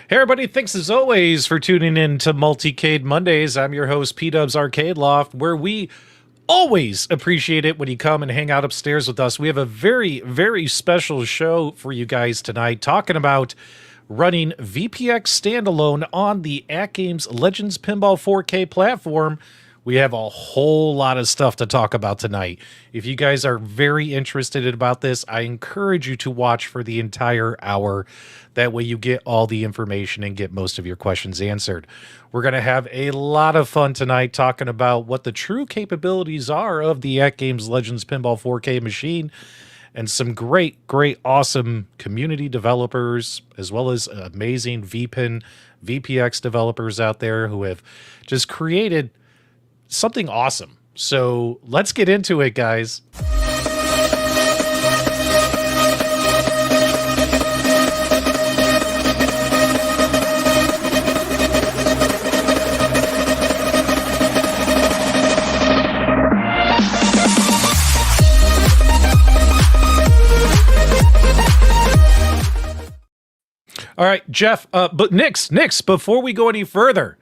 Hey everybody, thanks as always for tuning in to Multicade Mondays. I'm your host, PDubs Arcade Loft, where we always appreciate it when you come and hang out upstairs with us. We have a very, very special show for you guys tonight, talking about running VPX Standalone on the AtGames Legends Pinball 4K platform. We have a whole lot of stuff to talk about tonight. If you guys are very interested about this, I encourage you to watch for the entire hour. That way you get all the information and get most of your questions answered. We're going to have a lot of fun tonight talking about what the true capabilities are of the AtGames Legends Pinball 4K machine, and some great, awesome community developers, as well as amazing VPIN, VPX developers out there who have just created something awesome. So let's get into it, guys. All right, Jeff, but Nix, before we go any further,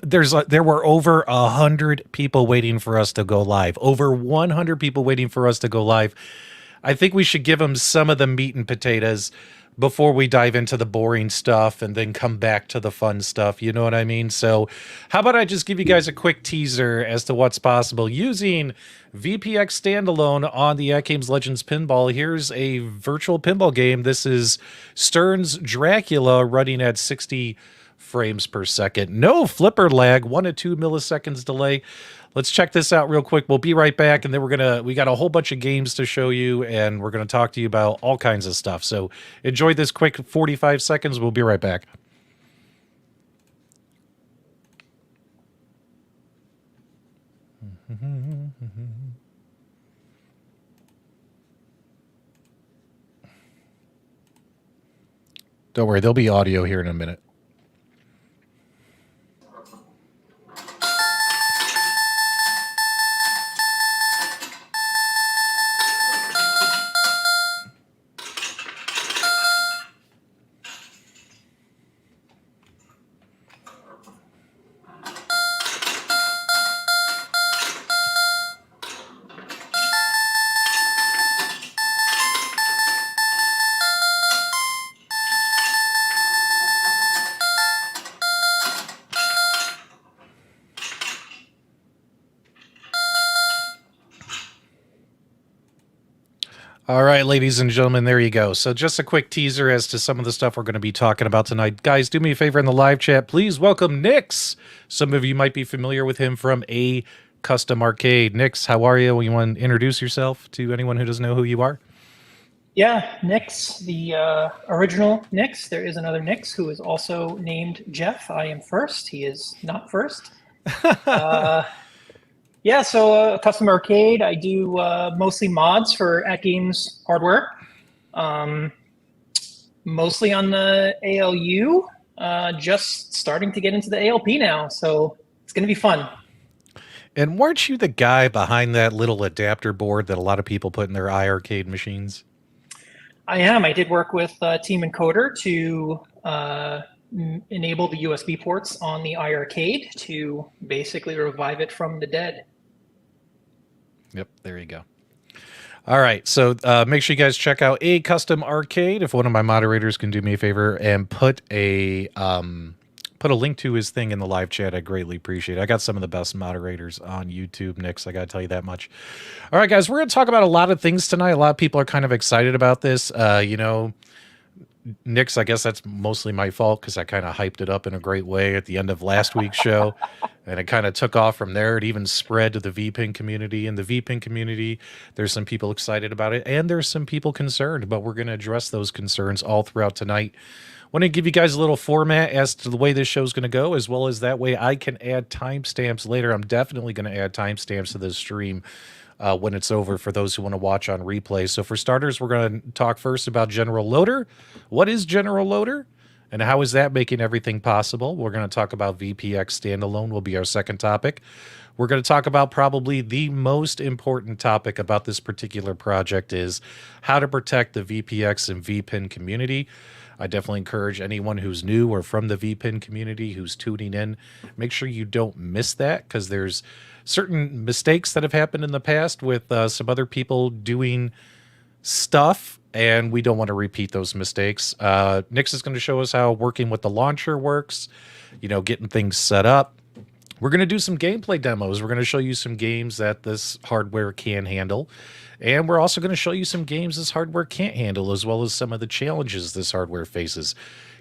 there were over 100 people waiting for us to go live. Over 100 people waiting for us to go live. I think we should give them some of the meat and potatoes before we dive into the boring stuff and then come back to the fun stuff. You know what I mean? So how about I just give you guys a quick teaser as to what's possible using VPX Standalone on the AtGames Legends Pinball. Here's a virtual pinball game. This is Stern's Dracula running at 60 frames per second. No flipper lag, 1 to 2 milliseconds delay. Let's check this out real quick. We'll be right back, and then we got a whole bunch of games to show you, and we're gonna talk to you about all kinds of stuff. So enjoy this quick 45 seconds. We'll be right back. Don't worry, there'll be audio here in a minute. All right, ladies and gentlemen, there you go. So just a quick teaser as to some of the stuff we're going to be talking about tonight. Guys, do me a favor in the live chat. Please welcome Nix. Some of you might be familiar with him from A Custom Arcade. Nix, how are you? You want to introduce yourself to anyone who doesn't know who you are? Yeah, Nix, the original Nix. There is another Nix who is also named Jeff. I am first. He is not first. Yeah, so custom arcade. I do mostly mods for AtGames hardware. Mostly on the ALU. Just starting to get into the ALP now, so it's going to be fun. And weren't you the guy behind that little adapter board that a lot of people put in their iArcade machines? I am. I did work with Team Encoder to enable the USB ports on the iArcade to basically revive it from the dead. Yep, there you go. All right, so make sure you guys check out A Custom Arcade. If one of my moderators can do me a favor and put a link to his thing in the live chat, I greatly appreciate it. I got some of the best moderators on YouTube, Nix. I got to tell you that much. All right, guys, we're going to talk about a lot of things tonight. A lot of people are kind of excited about this. Nix, I guess that's mostly my fault because I kind of hyped it up in a great way at the end of last week's show. And it kind of took off from there. It even spread to the VPIN community. In the VPIN community, there's some people excited about it, and there's some people concerned, but we're going to address those concerns all throughout tonight. I want to give you guys a little format as to the way this show's going to go, as well as that way I can add timestamps later. I'm definitely going to add timestamps to this stream when it's over for those who want to watch on replay. So for starters, we're going to talk first about General Loader. What is General Loader? And how is that making everything possible? We're going to talk about VPX Standalone will be our second topic. We're going to talk about probably the most important topic about this particular project is how to protect the VPX and VPIN community. I definitely encourage anyone who's new or from the VPIN community who's tuning in, make sure you don't miss that because there's certain mistakes that have happened in the past with some other people doing stuff, and we don't want to repeat those mistakes. Nix is going to show us how working with the launcher works, getting things set up. We're going to do some gameplay demos. We're going to show you some games that this hardware can handle. And we're also going to show you some games this hardware can't handle, as well as some of the challenges this hardware faces.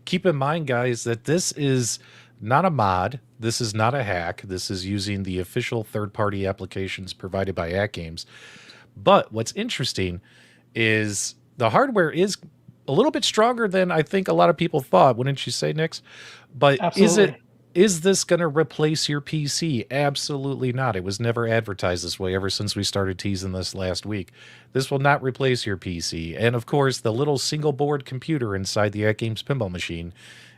Keep in mind, guys, that this is not a mod. This is not a hack. This is using the official third-party applications provided by AtGames. But what's interesting is the hardware is a little bit stronger than I think a lot of people thought. Wouldn't you say, Nix? But Absolutely. is this going to replace your PC? Absolutely not. It was never advertised this way ever since we started teasing this last week. This will not replace your PC. And of course, the little single board computer inside the AtGames Pinball machine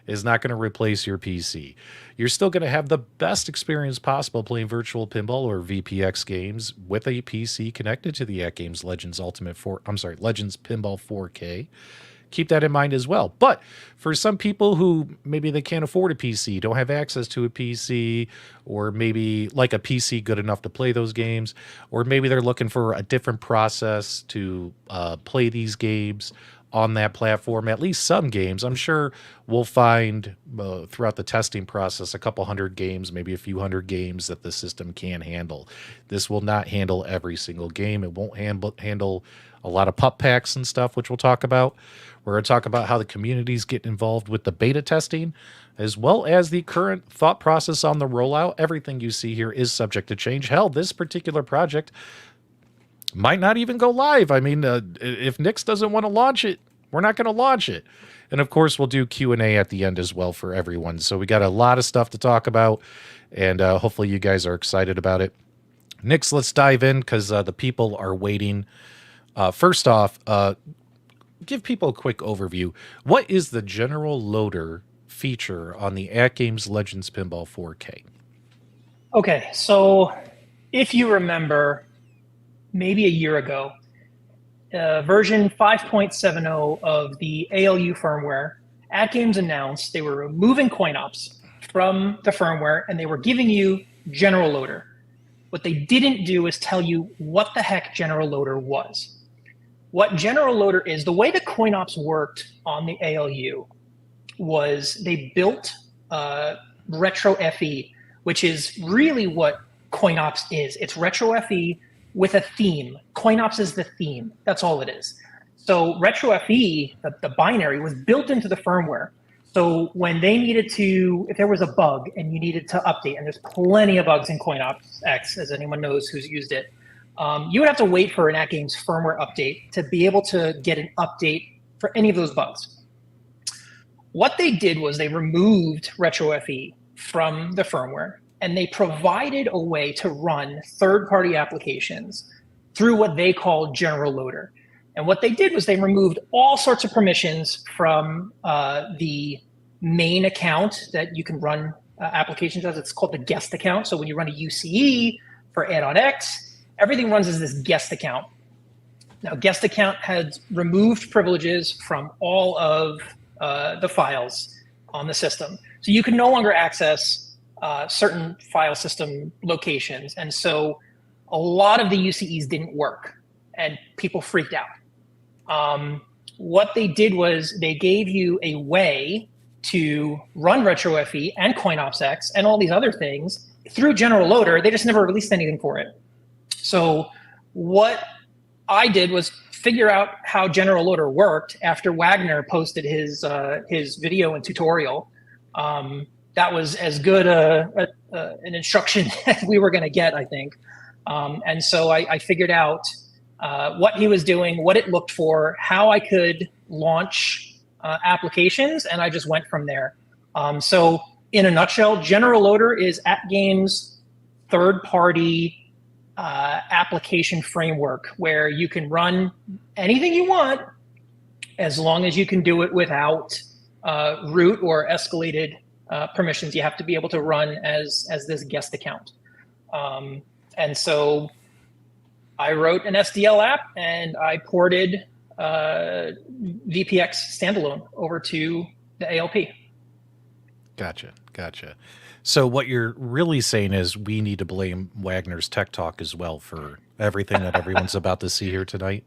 is not going to replace your PC. You're still going to have the best experience possible playing virtual pinball or VPX games with a PC connected to the AtGames Legends Legends Pinball 4K. Keep that in mind as well. But for some people who maybe they can't afford a PC, don't have access to a PC, or maybe like a PC good enough to play those games, or maybe they're looking for a different process to play these games on that platform, at least some games. I'm sure we'll find throughout the testing process a couple hundred games, maybe a few hundred games that the system can handle. This will not handle every single game. It won't handle a lot of pup packs and stuff, which we'll talk about. We're going to talk about how the communities get involved with the beta testing, as well as the current thought process on the rollout. Everything you see here is subject to change. Hell, this particular project might not even go live. I mean, if Nix doesn't want to launch it, we're not going to launch it. And of course, we'll do Q&A at the end as well for everyone. So we got a lot of stuff to talk about, and hopefully you guys are excited about it. Nix, let's dive in because the people are waiting. First off, give people a quick overview. What is the General Loader feature on the AtGames Legends Pinball 4K? Okay, so if you remember, maybe a year ago, version 5.70 of the ALU firmware, AtGames announced they were removing coin ops from the firmware and they were giving you General Loader. What they didn't do is tell you what the heck General Loader was. What General Loader is, the way the coin ops worked on the ALU was they built Retro FE, which is really what coin ops is. It's Retro FE with a theme. Coin ops is the theme. That's all it is. So Retro FE, the binary, was built into the firmware. So when they needed to, if there was a bug and you needed to update, and there's plenty of bugs in coin ops X, as anyone knows who's used it, you would have to wait for an AtGames firmware update to be able to get an update for any of those bugs. What they did was they removed RetroFE from the firmware, and they provided a way to run third-party applications through what they call General Loader. And what they did was they removed all sorts of permissions from the main account that you can run applications as. It's called the guest account. So when you run a UCE for add-on X, everything runs as this guest account. Now, guest account has removed privileges from all of the files on the system. So you can no longer access certain file system locations. And so a lot of the UCEs didn't work and people freaked out. What they did was they gave you a way to run RetroFE and CoinOpsX and all these other things through General Loader. They just never released anything for it. So what I did was figure out how General Loader worked after Wagner posted his video and tutorial. That was as good an instruction as we were going to get, I think. And so I figured out what he was doing, what it looked for, how I could launch applications, and I just went from there. So in a nutshell, General Loader is AtGames' third-party application framework where you can run anything you want as long as you can do it without root or escalated permissions. You have to be able to run as this guest account. And so I wrote an SDL app and I ported VPX Standalone over to the ALP. Gotcha. So what you're really saying is we need to blame Wagner's Tech Talk as well for everything that everyone's about to see here tonight.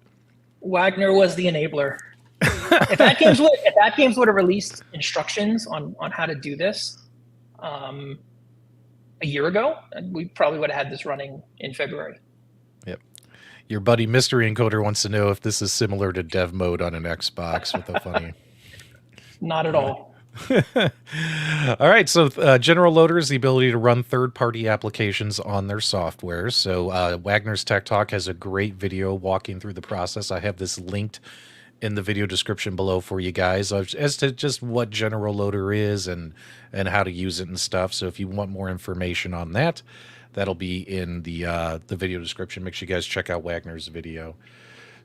Wagner was the enabler. If AtGames would have released instructions on how to do this a year ago, we probably would have had this running in February. Yep. Your buddy Mystery Encoder wants to know if this is similar to dev mode on an Xbox with a funny... Not at all. All right, so General Loader is the ability to run third-party applications on their software. So Wagner's Tech Talk has a great video walking through the process. I have this linked in the video description below for you guys as to just what General Loader is and how to use it and stuff. So if you want more information on that, that'll be in the video description. Make sure you guys check out Wagner's video.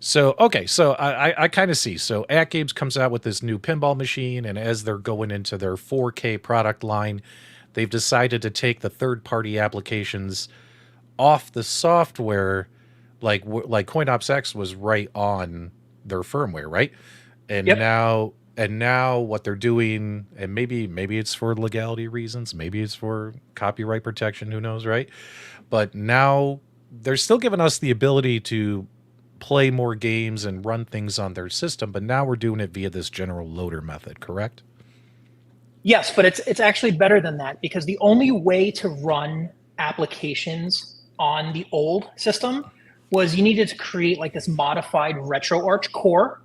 So, okay, so I kind of see. So AtGames comes out with this new pinball machine, and as they're going into their 4K product line, they've decided to take the third-party applications off the software, like CoinOpsX was right on their firmware, right? And yep. now what they're doing, and maybe it's for legality reasons, maybe it's for copyright protection, who knows, right? But now they're still giving us the ability to play more games and run things on their system, but now we're doing it via this General Loader method, correct? Yes, but it's actually better than that, because the only way to run applications on the old system was you needed to create like this modified RetroArch core.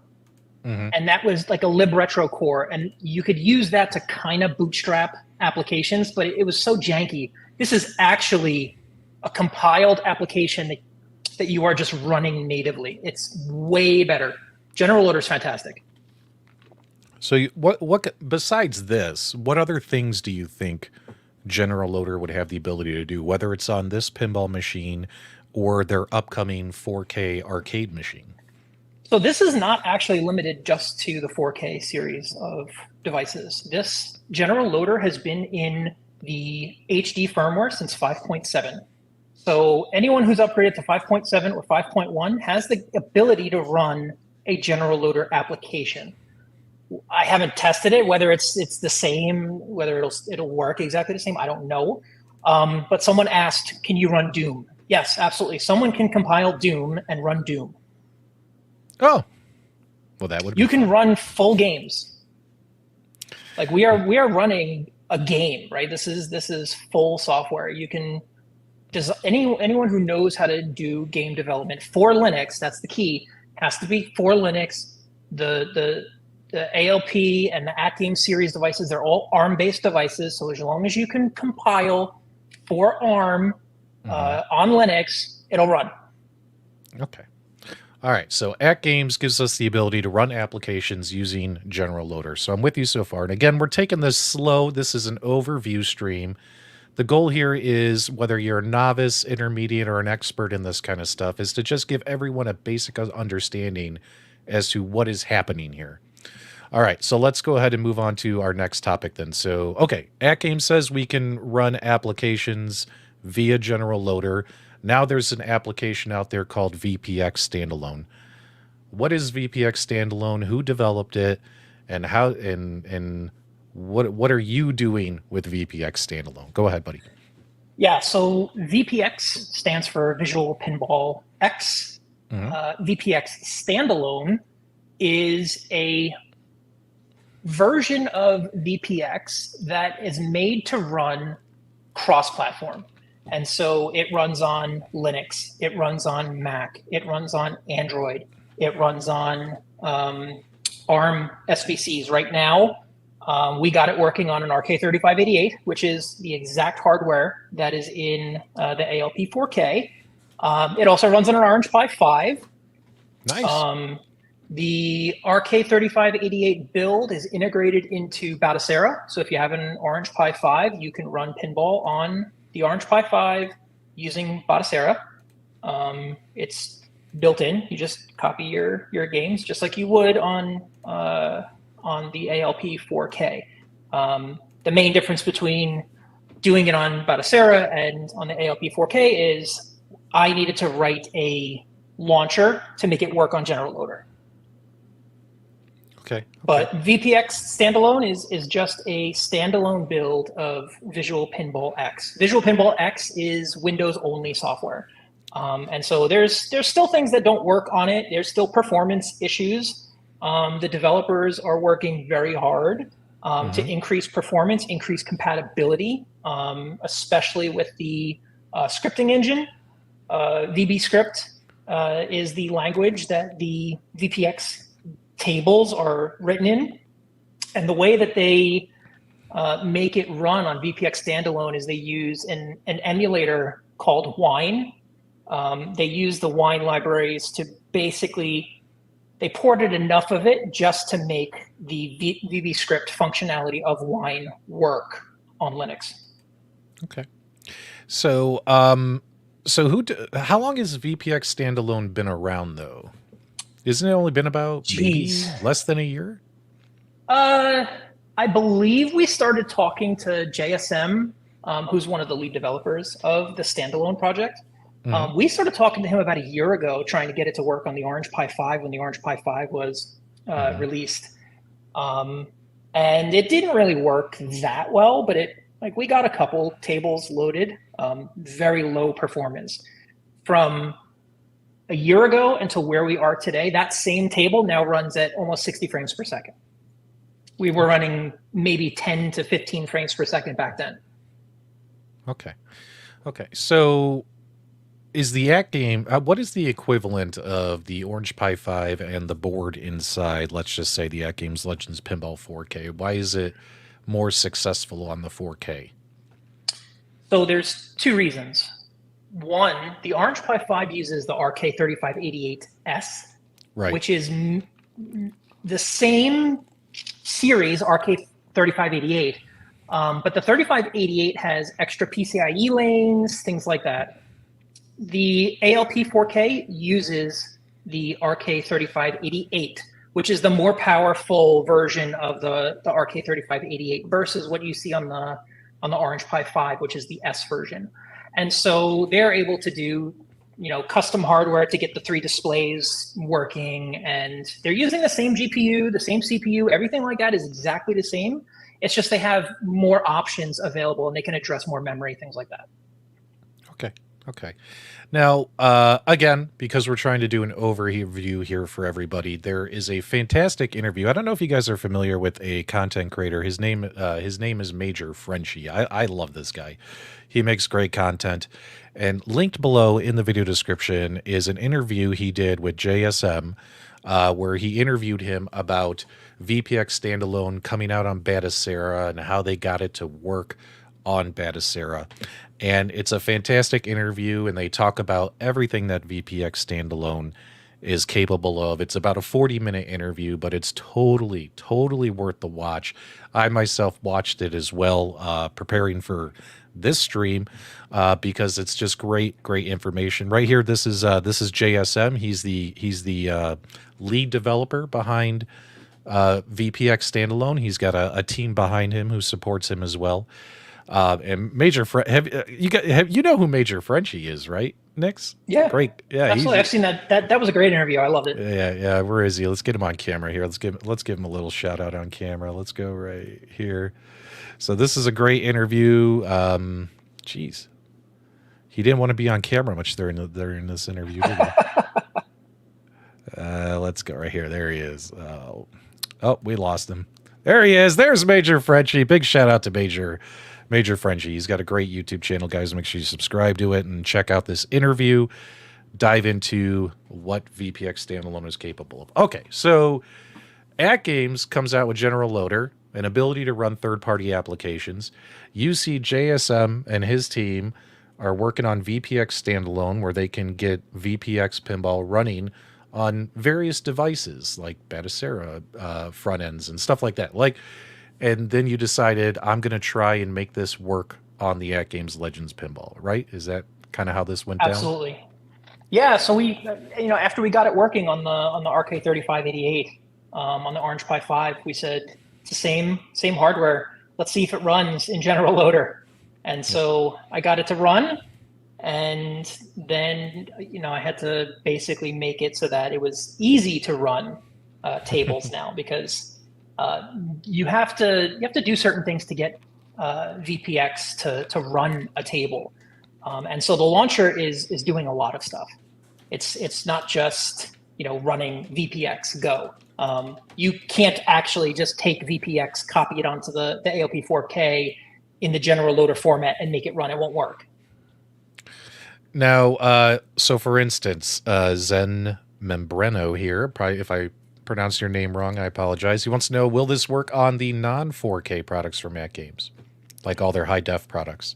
Mm-hmm. And that was like a libretro core, and you could use that to kind of bootstrap applications, but it was so janky. This is actually a compiled application that you are just running natively. It's way better. General Loader is fantastic. So what besides this, what other things do you think General Loader would have the ability to do, whether it's on this pinball machine or their upcoming 4K arcade machine? So this is not actually limited just to the 4K series of devices. This General Loader has been in the HD firmware since 5.7. So anyone who's upgraded to 5.7 or 5.1 has the ability to run a General Loader application. I haven't tested it, whether it's the same, whether it'll work exactly the same, I don't know. But someone asked, can you run Doom? Yes, absolutely. Someone can compile Doom and run Doom. Oh, well, that would be you can run full games. Like we are running a game, right? This is full software. You can anyone who knows how to do game development for Linux, that's the key, has to be for Linux. The ALP and the AtGames series devices, they're all ARM-based devices. So as long as you can compile for ARM on Linux, it'll run. Okay. All right, so AtGames gives us the ability to run applications using General Loader. So I'm with you so far. And again, we're taking this slow. This is an overview stream. The goal here is, whether you're a novice, intermediate, or an expert in this kind of stuff, is to just give everyone a basic understanding as to what is happening here. All right, so let's go ahead and move on to our next topic then. So, okay, AtGames says we can run applications via General Loader. Now there's an application out there called VPX Standalone. What is VPX Standalone? Who developed it? And how and what are you doing with VPX Standalone? Go ahead, buddy. Yeah, so VPX stands for Visual Pinball X. VPX Standalone is a version of VPX that is made to run cross-platform. And so it runs on Linux, it runs on Mac, it runs on Android, it runs on ARM SBCs. Right now, we got it working on an RK3588, which is the exact hardware that is in the ALP 4K. It also runs on an Orange Pi 5. Nice. The RK3588 build is integrated into Batocera. So if you have an Orange Pi 5, you can run pinball on the Orange Pi 5 using Batocera. It's built in. You just copy your games just like you would on the ALP 4K. The main difference between doing it on Batocera and on the ALP 4K is I needed to write a launcher to make it work on General Loader. Okay. But VPX Standalone is just a standalone build of Visual Pinball X. Visual Pinball X is Windows-only software. And so there's still things that don't work on it. There's still performance issues. The developers are working very hard to increase performance, increase compatibility, especially with the scripting engine. VBScript is the language that the VPX tables are written in. And the way that they make it run on VPX Standalone is they use an emulator called Wine. They use the Wine libraries to basically, they ported enough of it just to make the VBScript functionality of Wine work on Linux. Okay. So, how long has VPX Standalone been around, though? Isn't it only been about maybe less than a year? I believe we started talking to JSM, who's one of the lead developers of the Standalone project. We started talking to him about a year ago, trying to get it to work on the Orange Pi 5 when the Orange Pi 5 was released. And it didn't really work that well, but we got a couple tables loaded, very low performance. From a year ago until where we are today, that same table now runs at almost 60 frames per second. We were running maybe 10 to 15 frames per second back then. Okay. So is the AtGame, what is the equivalent of the Orange Pi 5 and the board inside, let's just say, the AtGames Legends Pinball 4K? Why is it more successful on the 4K? So there's two reasons. One, the Orange Pi 5 uses the RK3588S, right, which is the same series, RK3588, but the 3588 has extra PCIe lanes, things like that. The ALP 4K uses the RK3588, which is the more powerful version of the RK3588 versus what you see on the Orange Pi 5, which is the S version. And so they're able to do, custom hardware to get the 3 displays working, and they're using the same GPU, the same CPU, everything like that is exactly the same. It's just they have more options available and they can address more memory, things like that. Okay. Now, again, because we're trying to do an overview here for everybody, there is a fantastic interview. I don't know if you guys are familiar with a content creator. His name is Major Frenchy. I love this guy. He makes great content. And linked below in the video description is an interview he did with JSM, where he interviewed him about VPX Standalone coming out on Batocera and how they got it to work on Batacera. And it's a fantastic interview, and they talk about everything that VPX Standalone is capable of. It's about a 40-minute interview, but it's totally, totally worth the watch. I myself watched it as well, preparing for this stream, because it's just great information. Right here, this is JSM. He's the lead developer behind VPX Standalone. He's got a team behind him who supports him as well. And you know who Major Frenchy is, right, Nix? Yeah, great. Yeah, absolutely. I've seen that. That was a great interview. I loved it. Yeah. Where is he? Let's get him on camera here. Let's give him a little shout out on camera. Let's go right here. So this is a great interview. Geez, he didn't want to be on camera much during this interview, did he? Let's go right here. There he is. Oh, we lost him. There he is. There's Major Frenchy. Big shout out to Major Frenchy. He's got a great YouTube channel, guys. Make sure you subscribe to it and check out this interview. Dive into what VPX Standalone is capable of. Okay, so AtGames comes out with General Loader, an ability to run third-party applications. You see JSM and his team are working on VPX Standalone, where they can get VPX Pinball running on various devices like Batacera front ends and stuff like that. And then you decided, I'm going to try and make this work on the AtGames Legends Pinball, right? Is that kind of how this went down? Absolutely. Yeah. So we, after we got it working on the RK3588, on the Orange Pi 5, we said it's the same hardware. Let's see if it runs in General Loader. And so I got it to run, and then I had to basically make it so that it was easy to run tables now, because you have to do certain things to get VPX to run a table, and so the launcher is doing a lot of stuff. It's not just running VPX Go. You can't actually just take VPX, copy it onto the AOP 4K in the General Loader format and make it run. It won't work. Now, so for instance, Zen Membreno here, probably if I pronounce your name wrong, I apologize. He wants to know, will this work on the non-4K products from AtGames, like all their high-def products?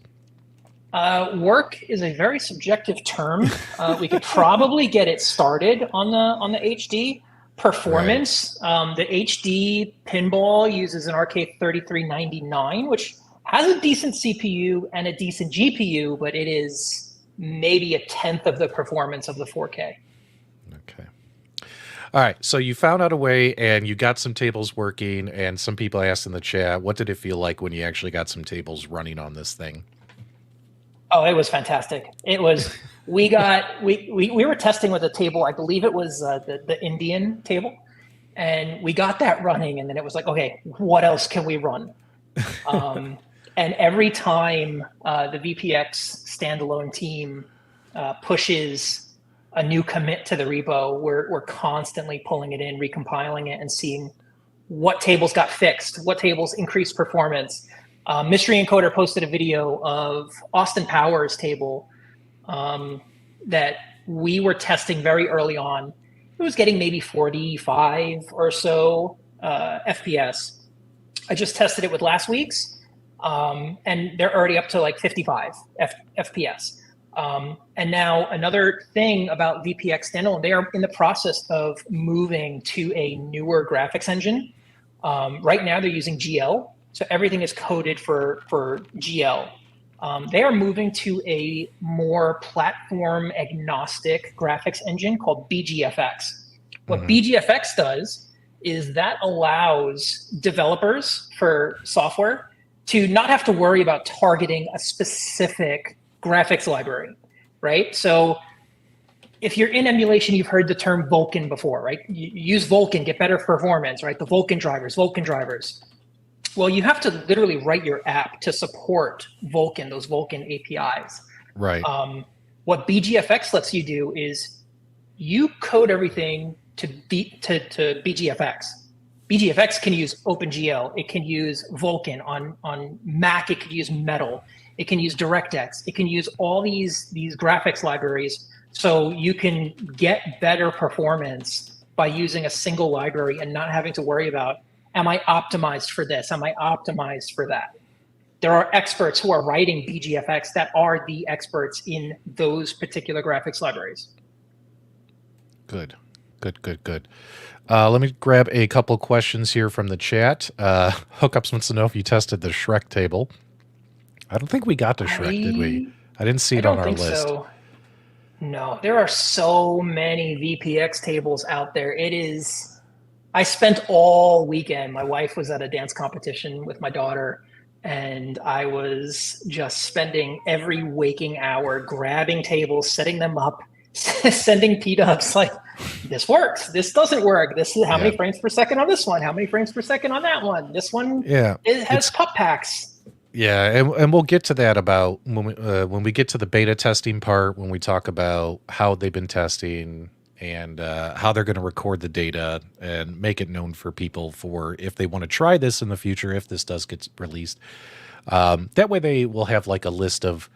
Work is a very subjective term. We could probably get it started on the HD. Performance, right. The HD Pinball uses an RK3399, which has a decent CPU and a decent GPU, but it is maybe 1/10 of the performance of the 4K. Okay. All right. So you found out a way, and you got some tables working, and some people asked in the chat, what did it feel like when you actually got some tables running on this thing? Oh, it was fantastic. It was, we were testing with a table, I believe it was the Indian table, and we got that running, and then it was like, okay, what else can we run? And every time the VPX Standalone team pushes a new commit to the repo, we're constantly pulling it in, recompiling it, and seeing what tables got fixed, what tables increased performance. Mystery Encoder posted a video of Austin Powers' table that we were testing very early on. It was getting maybe 45 or so FPS. I just tested it with last week's, and they're already up to like 55 FPS. And now another thing about VPX Standalone, they are in the process of moving to a newer graphics engine. Right now they're using GL. So everything is coded for GL. They are moving to a more platform agnostic graphics engine called BGFX. What BGFX does is that allows developers for software to not have to worry about targeting a specific graphics library, right? So if you're in emulation, you've heard the term Vulkan before, right? You use Vulkan, get better performance, right? The Vulkan drivers. Well, you have to literally write your app to support Vulkan, those Vulkan APIs. Right. What BGFX lets you do is you code everything to BGFX. BGFX can use OpenGL. It can use Vulkan on Mac. It could use Metal. It can use DirectX. It can use all these graphics libraries, so you can get better performance by using a single library and not having to worry about, am I optimized for this? Am I optimized for that? there are experts who are writing BGFX that are the experts in those particular graphics libraries. Good. Let me grab a couple questions here from the chat. Hookups wants to know if you tested the Shrek table. I don't think we got to Shrek, did we? I didn't see it on our list. So. No, there are so many VPX tables out there. It is, I spent all weekend, my wife was at a dance competition with my daughter, and I was just spending every waking hour grabbing tables, setting them up, sending PDubs like, this works, this doesn't work, this is how many frames per second on this one, how many frames per second on that one, this one it has pup packs. Yeah, and we'll get to that about when we get to the beta testing part, when we talk about how they've been testing and how they're going to record the data and make it known for people for if they want to try this in the future, if this does get released. That way they will have like a list of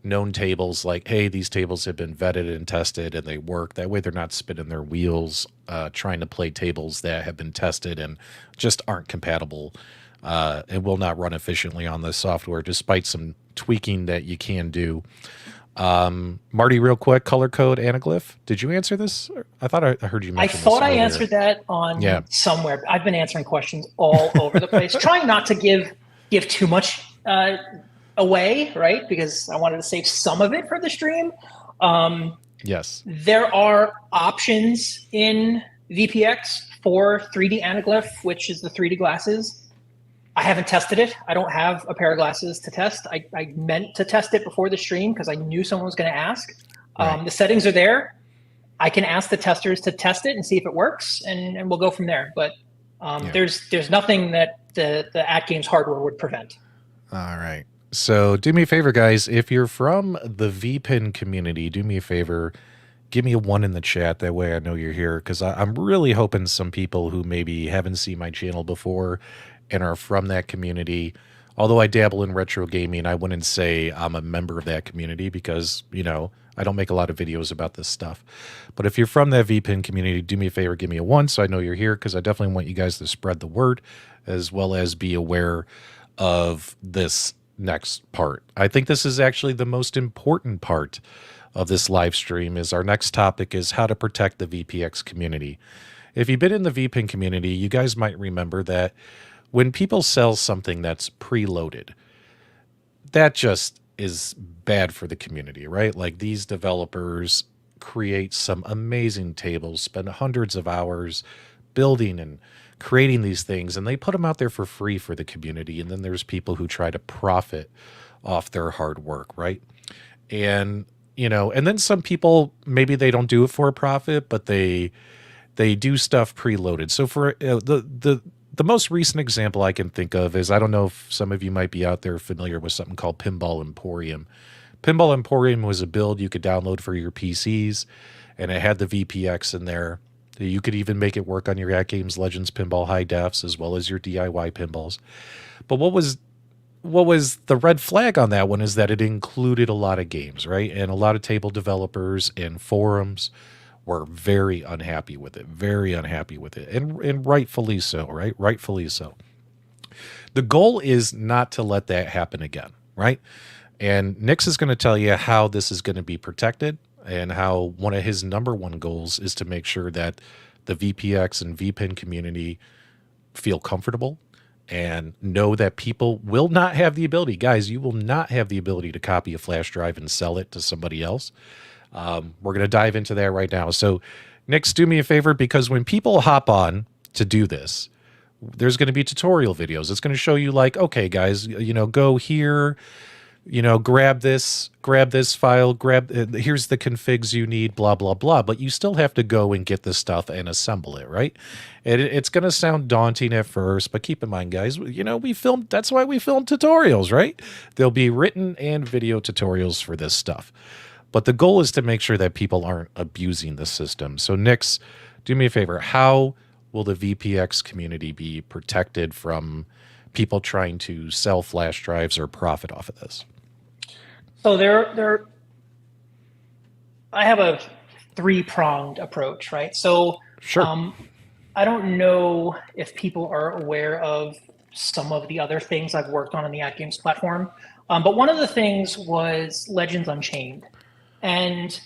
known tables like, hey, these tables have been vetted and tested and they work. That way they're not spinning their wheels trying to play tables that have been tested and just aren't compatible. It will not run efficiently on this software, despite some tweaking that you can do. Marty, real quick, color code anaglyph. Did you answer this? I thought I heard you mention this. I thought I answered that on somewhere. I've been answering questions all over the place, trying not to give too much away, right? Because I wanted to save some of it for the stream. Yes. There are options in VPX for 3D anaglyph, which is the 3D glasses. I haven't tested it. I don't have a pair of glasses to test. I meant to test it before the stream because I knew someone was going to ask. Right. The settings are there. I can ask the testers to test it and see if it works, and we'll go from there. But there's nothing that the AtGames hardware would prevent. All right. So do me a favor, guys. If you're from the VPIN community, do me a favor. Give me a 1 in the chat. That way I know you're here, because I'm really hoping some people who maybe haven't seen my channel before and are from that community. Although I dabble in retro gaming, I wouldn't say I'm a member of that community because, you know, I don't make a lot of videos about this stuff. But if you're from that VPIN community, do me a favor, give me a 1 so I know you're here, because I definitely want you guys to spread the word as well as be aware of this next part. I think this is actually the most important part of this live stream. Is our next topic is how to protect the VPX community. If you've been in the VPIN community, you guys might remember that when people sell something that's preloaded, that just is bad for the community, right? Like, these developers create some amazing tables, spend hundreds of hours building and creating these things, and they put them out there for free for the community. And then there's people who try to profit off their hard work, right? And, you know, and then some people, maybe they don't do it for a profit, but they do stuff preloaded. So for the most recent example I can think of is, I don't know if some of you might be out there familiar with something called Pinball Emporium. Pinball Emporium was a build you could download for your PCs, and it had the VPX in there. You could even make it work on your AtGames Legends Pinball high defs as well as your DIY pinballs. But what was the red flag on that one is that it included a lot of games, right? And a lot of table developers and forums were very unhappy with it, and rightfully so, right? Rightfully so. The goal is not to let that happen again, right? And Nix is going to tell you how this is going to be protected, and how one of his #1 goals is to make sure that the VPX and VPIN community feel comfortable and know that people will not have the ability. Guys, you will not have the ability to copy a flash drive and sell it to somebody else. We're going to dive into that right now. So, Nix, do me a favor, because when people hop on to do this, there's going to be tutorial videos. It's going to show you like, okay, guys, you know, go here, you know, grab this file, here's the configs you need, blah, blah, blah. But you still have to go and get this stuff and assemble it, right? And it's going to sound daunting at first, but keep in mind, guys, you know, that's why we film tutorials, right? There'll be written and video tutorials for this stuff. But the goal is to make sure that people aren't abusing the system. So, Nix, do me a favor. How will the VPX community be protected from people trying to sell flash drives or profit off of this? So I have a 3-pronged approach, right? So sure. I don't know if people are aware of some of the other things I've worked on the AtGames platform. But one of the things was Legends Unchained. And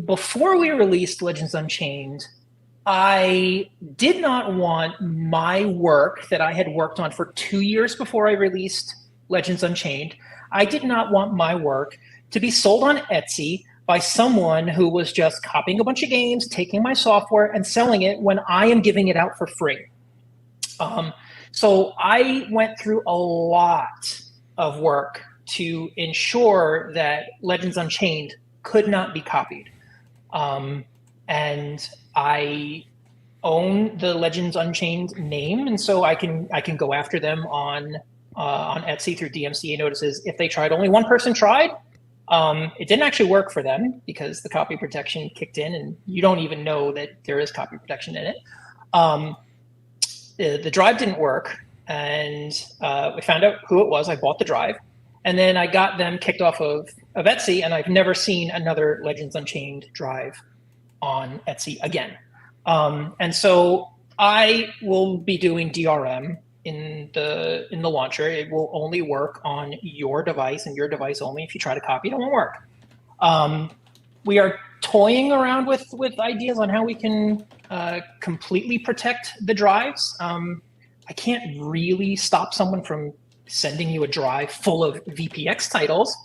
before we released Legends Unchained, I did not want my work that I had worked on for 2 years before I released Legends Unchained. I did not want my work to be sold on Etsy by someone who was just copying a bunch of games, taking my software and selling it when I am giving it out for free. So I went through a lot of work to ensure that Legends Unchained could not be copied. And I own the Legends Unchained name, and so I can go after them on Etsy through DMCA notices. If they tried, only one person tried. It didn't actually work for them because the copy protection kicked in, and you don't even know that there is copy protection in it. The drive didn't work, and we found out who it was. I bought the drive, and then I got them kicked off of Etsy, and I've never seen another Legends Unchained drive on Etsy again. And so I will be doing DRM in the launcher. It will only work on your device and your device only. If you try to copy it, it won't work. We are toying around with ideas on how we can completely protect the drives. I can't really stop someone from sending you a drive full of VPX titles.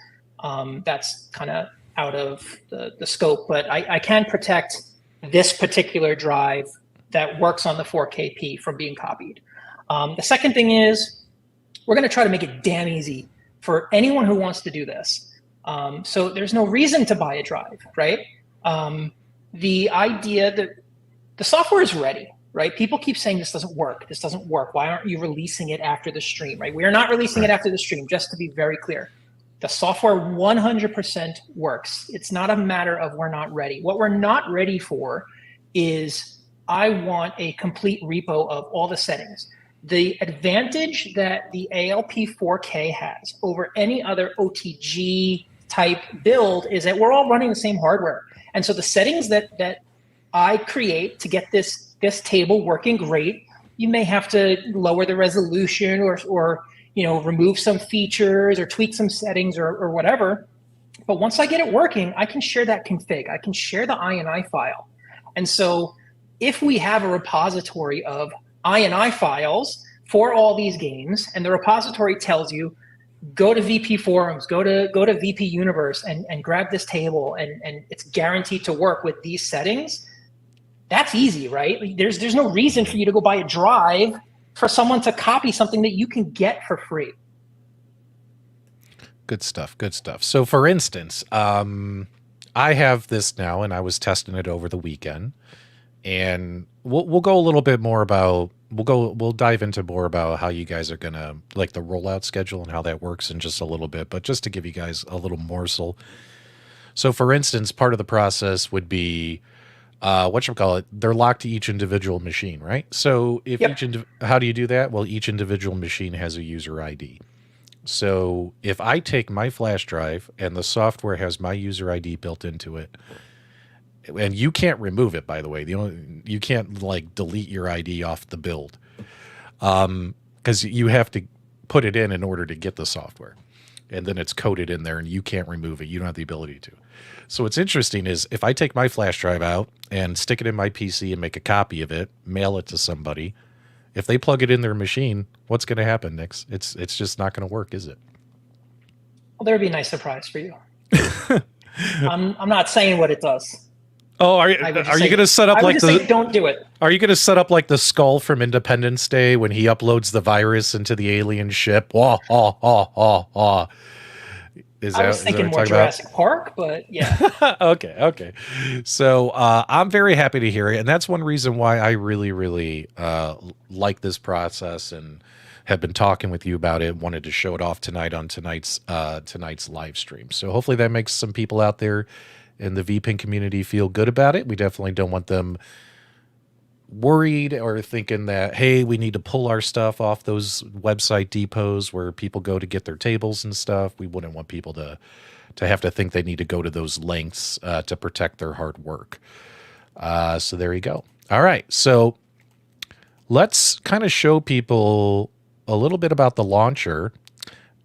That's kind of out of the scope, but I can protect this particular drive that works on the 4KP from being copied. The second thing is we're going to try to make it damn easy for anyone who wants to do this. So there's no reason to buy a drive, right? The idea that the software is ready, right? People keep saying this doesn't work. This doesn't work. Why aren't you releasing it after the stream, right? We are not releasing it after the stream, just to be very clear. The software 100% works. It's not a matter of we're not ready. What we're not ready for is I want a complete repo of all the settings. The advantage that the ALP4K has over any other OTG type build is that we're all running the same hardware. And so the settings that I create to get this table working great, you may have to lower the resolution or remove some features or tweak some settings or whatever. But once I get it working, I can share that config. I can share the INI file. And so if we have a repository of INI files for all these games, and the repository tells you, go to VP forums, go to VP universe and grab this table, and it's guaranteed to work with these settings, that's easy, right? There's no reason for you to go buy a drive for someone to copy something that you can get for free. Good stuff. Good stuff. So for instance, I have this now and I was testing it over the weekend, and we'll go a little bit more about, we'll dive into more about how you guys are going to like the rollout schedule and how that works in just a little bit, but just to give you guys a little morsel. So for instance, part of the process would be, they're locked to each individual machine, right? So if how do you do that? Well, each individual machine has a user ID. So if I take my flash drive and the software has my user ID built into it, and you can't remove it, by the way, you can't like delete your ID off the build, because you have to put it in order to get the software, and then it's coded in there and you can't remove it. You don't have the ability to. So what's interesting is if I take my flash drive out and stick it in my PC and make a copy of it, mail it to somebody, if they plug it in their machine, what's going to happen, Nix? It's just not going to work, is it? Well, there would be a nice surprise for you. I'm not saying what it does. Oh, are you going to set up like the? Don't do it. Are you going to set up like the Skull from Independence Day when he uploads the virus into the alien ship? Wah, wah, wah, wah, wah. I was thinking more Jurassic Park, but yeah. Okay. So I'm very happy to hear it, and that's one reason why I really, really like this process and have been talking with you about it. Wanted to show it off tonight on tonight's live stream. So hopefully that makes some people out there in the VPIN community feel good about it. We definitely don't want them worried or thinking that, hey, we need to pull our stuff off those website depots where people go to get their tables and stuff. We wouldn't want people to have to think they need to go to those lengths to protect their hard work. So there you go. All right. So let's kind of show people a little bit about the launcher,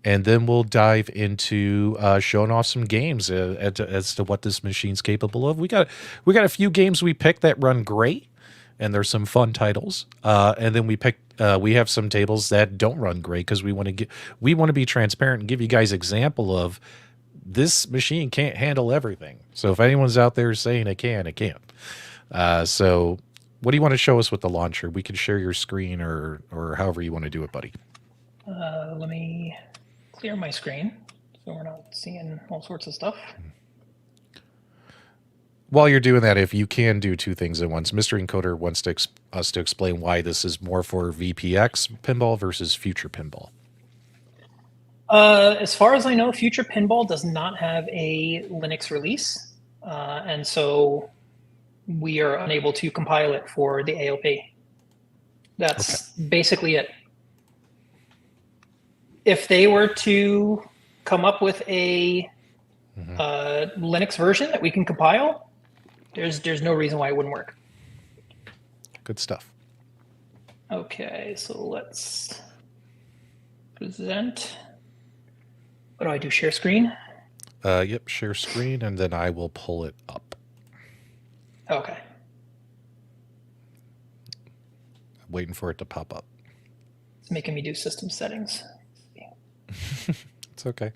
and then we'll dive into showing off some games as to what this machine's capable of. We got a few games we picked that run great, and there's some fun titles. And then we have some tables that don't run great because we want to be transparent and give you guys example of this machine can't handle everything. So if anyone's out there saying it can, it can't. So what do you want to show us with the launcher? We can share your screen or however you want to do it, buddy. Let me clear my screen so we're not seeing all sorts of stuff. While you're doing that, if you can do two things at once, Mr. Encoder wants us to explain why this is more for VPX Pinball versus Future Pinball. As far as I know, Future Pinball does not have a Linux release, and so we are unable to compile it for the AOP. That's basically it. If they were to come up with a Linux version that we can compile, there's no reason why it wouldn't work. Good stuff. Okay, so let's present. What do I do? Share screen? Yep, share screen, and then I will pull it up. Okay. I'm waiting for it to pop up. It's making me do system settings. It's okay.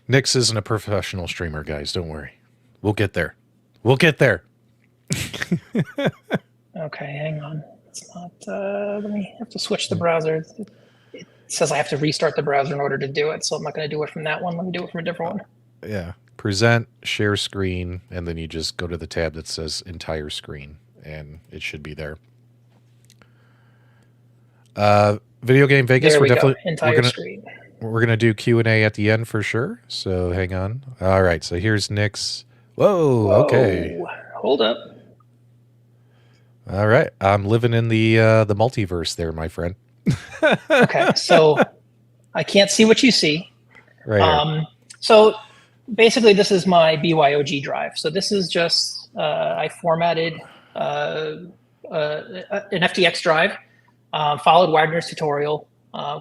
Nix isn't a professional streamer, guys. Don't worry. We'll get there. We'll get there. Okay, hang on. It's not. Let me have to switch the browser. It says I have to restart the browser in order to do it, so I'm not going to do it from that one. Let me do it from a different one. Yeah. Present, share screen, and then you just go to the tab that says entire screen, and it should be there. Video Game Vegas. There we definitely go. Entire screen. We're gonna do Q&A at the end for sure. So hang on. All right. So here's Nick's. Whoa. Okay. Hold up. All right. I'm living in the multiverse there, my friend. Okay. So I can't see what you see. Right. So basically, this is my BYOG drive. So this is just I formatted an FTX drive. Followed Wagner's tutorial,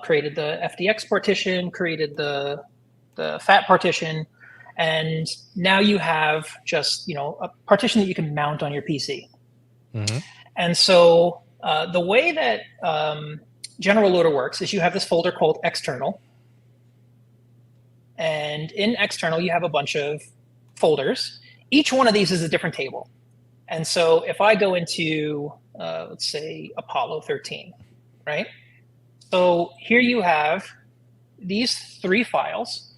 created the FDX partition, created the FAT partition, and now you have just a partition that you can mount on your PC. Mm-hmm. And so the way that General Loader works is you have this folder called external, and in external you have a bunch of folders. Each one of these is a different table. And so if I go into let's say Apollo 13, right? So here you have these three files.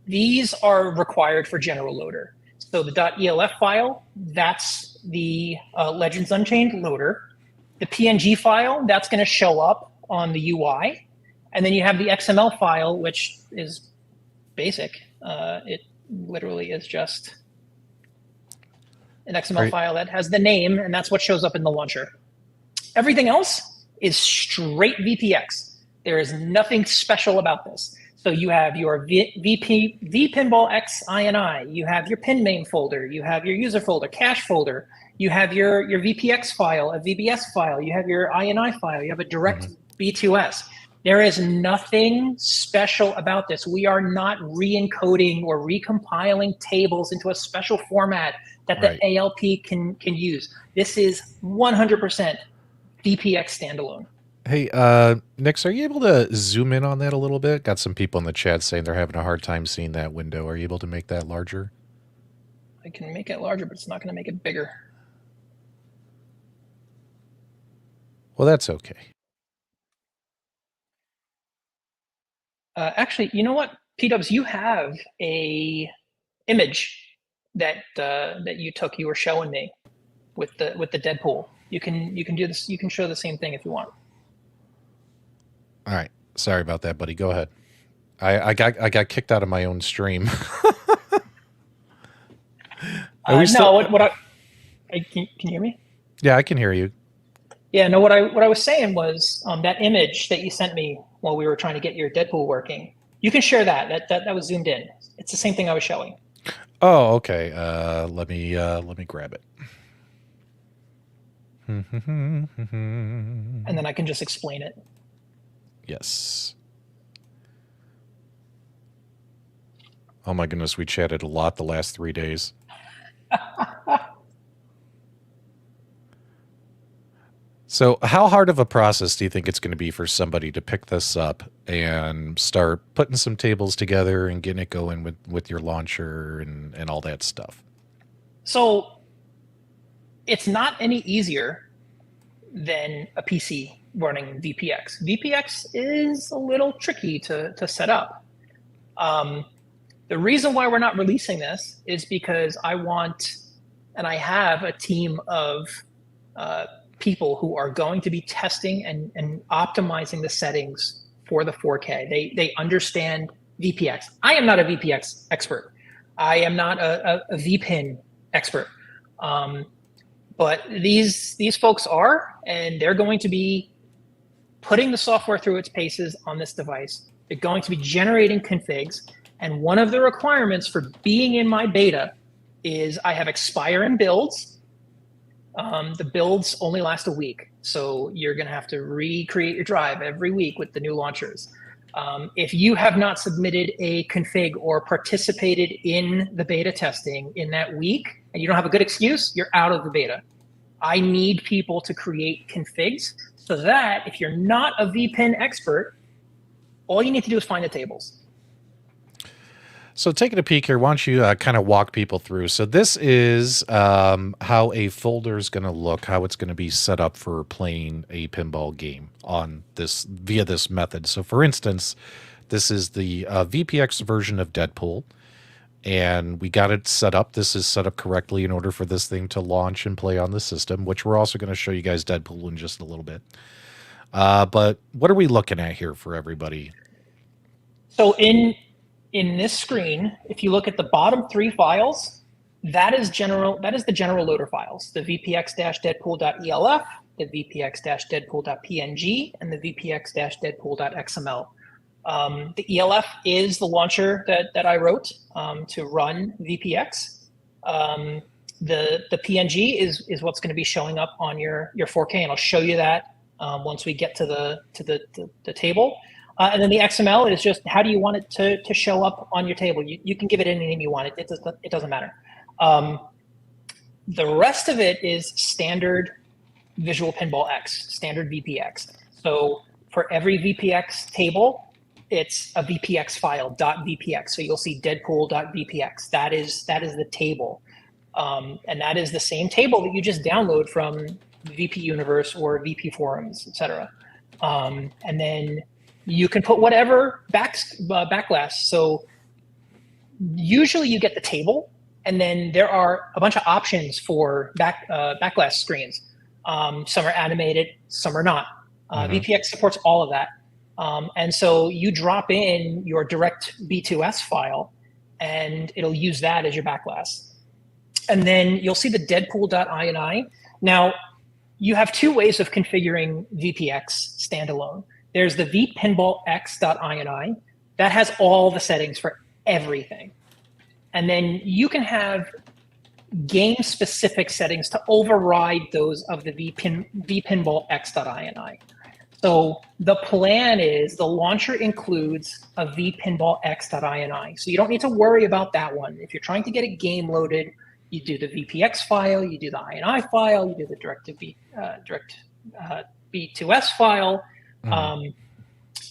These are required for General Loader. So the .elf file, that's the Legends Unchained loader. The PNG file, that's going to show up on the UI. And then you have the XML file, which is basic. It literally is just an XML file that has the name, and that's what shows up in the launcher. Everything else is straight VPX. There is nothing special about this. So you have your vPinball X INI, you have your pin main folder, you have your user folder, cache folder, you have your VPX file, a VBS file, you have your INI file, you have a direct B2S. There is nothing special about this. We are not re-encoding or recompiling tables into a special format that the ALP can use. This is 100% VPX standalone. Hey, Nix, are you able to zoom in on that a little bit? Got some people in the chat saying they're having a hard time seeing that window. Are you able to make that larger? I can make it larger, but it's not going to make it bigger. Well, that's okay. Actually, you know what, PDubs, you have a image that that you took. You were showing me with the Deadpool. You can do this. You can show the same thing if you want. All right. Sorry about that, buddy. Go ahead. I got kicked out of my own stream. No, can you hear me? Yeah, I can hear you. Yeah, no, what I was saying was that image that you sent me while we were trying to get your Deadpool working. You can share that. That was zoomed in. It's the same thing I was showing. Oh, okay. Let me grab it. And then I can just explain it. Yes. Oh my goodness, we chatted a lot the last 3 days. So how hard of a process do you think it's going to be for somebody to pick this up and start putting some tables together and getting it going with your launcher and all that stuff? So it's not any easier than a PC running VPX. VPX is a little tricky to set up. The reason why we're not releasing this is because I want, and I have a team of people who are going to be testing and optimizing the settings for the 4K. They understand VPX. I am not a VPX expert. I am not a VPIN expert. But these folks are, and they're going to be putting the software through its paces on this device. They're going to be generating configs. And one of the requirements for being in my beta is I have expiring builds. The builds only last a week. So you're going to have to recreate your drive every week with the new launchers. If you have not submitted a config or participated in the beta testing in that week, and you don't have a good excuse, you're out of the beta. I need people to create configs so that if you're not a VPIN expert, all you need to do is find the tables. So taking a peek here, why don't you kind of walk people through? So this is how a folder is going to look, how it's going to be set up for playing a pinball game on this via this method. So for instance, this is the VPX version of Deadpool, and we got it set up. This is set up correctly in order for this thing to launch and play on the system, which we're also going to show you guys Deadpool in just a little bit. But what are we looking at here for everybody? So in this screen, if you look at the bottom three files, that is the general loader files, the vpx-deadpool.elf, the vpx-deadpool.png, and the vpx-deadpool.xml. The ELF is the launcher that I wrote to run VPX. The PNG is what's going to be showing up on your 4K, and I'll show you that once we get to the table. And then the XML is just how do you want it to show up on your table. You can give it any name you want. It doesn't matter. The rest of it is standard Visual Pinball X, standard VPX. So for every VPX table, it's a VPX file, .vpx. So you'll see Deadpool.vpx. That is the table. And that is the same table that you just download from VP Universe or VP Forums, etc. And then you can put whatever backlash. So usually you get the table, and then there are a bunch of options for backlash screens. Some are animated, some are not. VPX supports all of that. And so you drop in your direct B2S file, and it'll use that as your backlash. And then you'll see the Deadpool.ini. Now, you have two ways of configuring VPX standalone. There's the vpinballx.ini. That has all the settings for everything. And then you can have game-specific settings to override those of the vpinballx.ini. So the plan is the launcher includes a vpinballx.ini. So you don't need to worry about that one. If you're trying to get a game loaded, you do the VPX file, you do the ini file, you do the direct B2S file.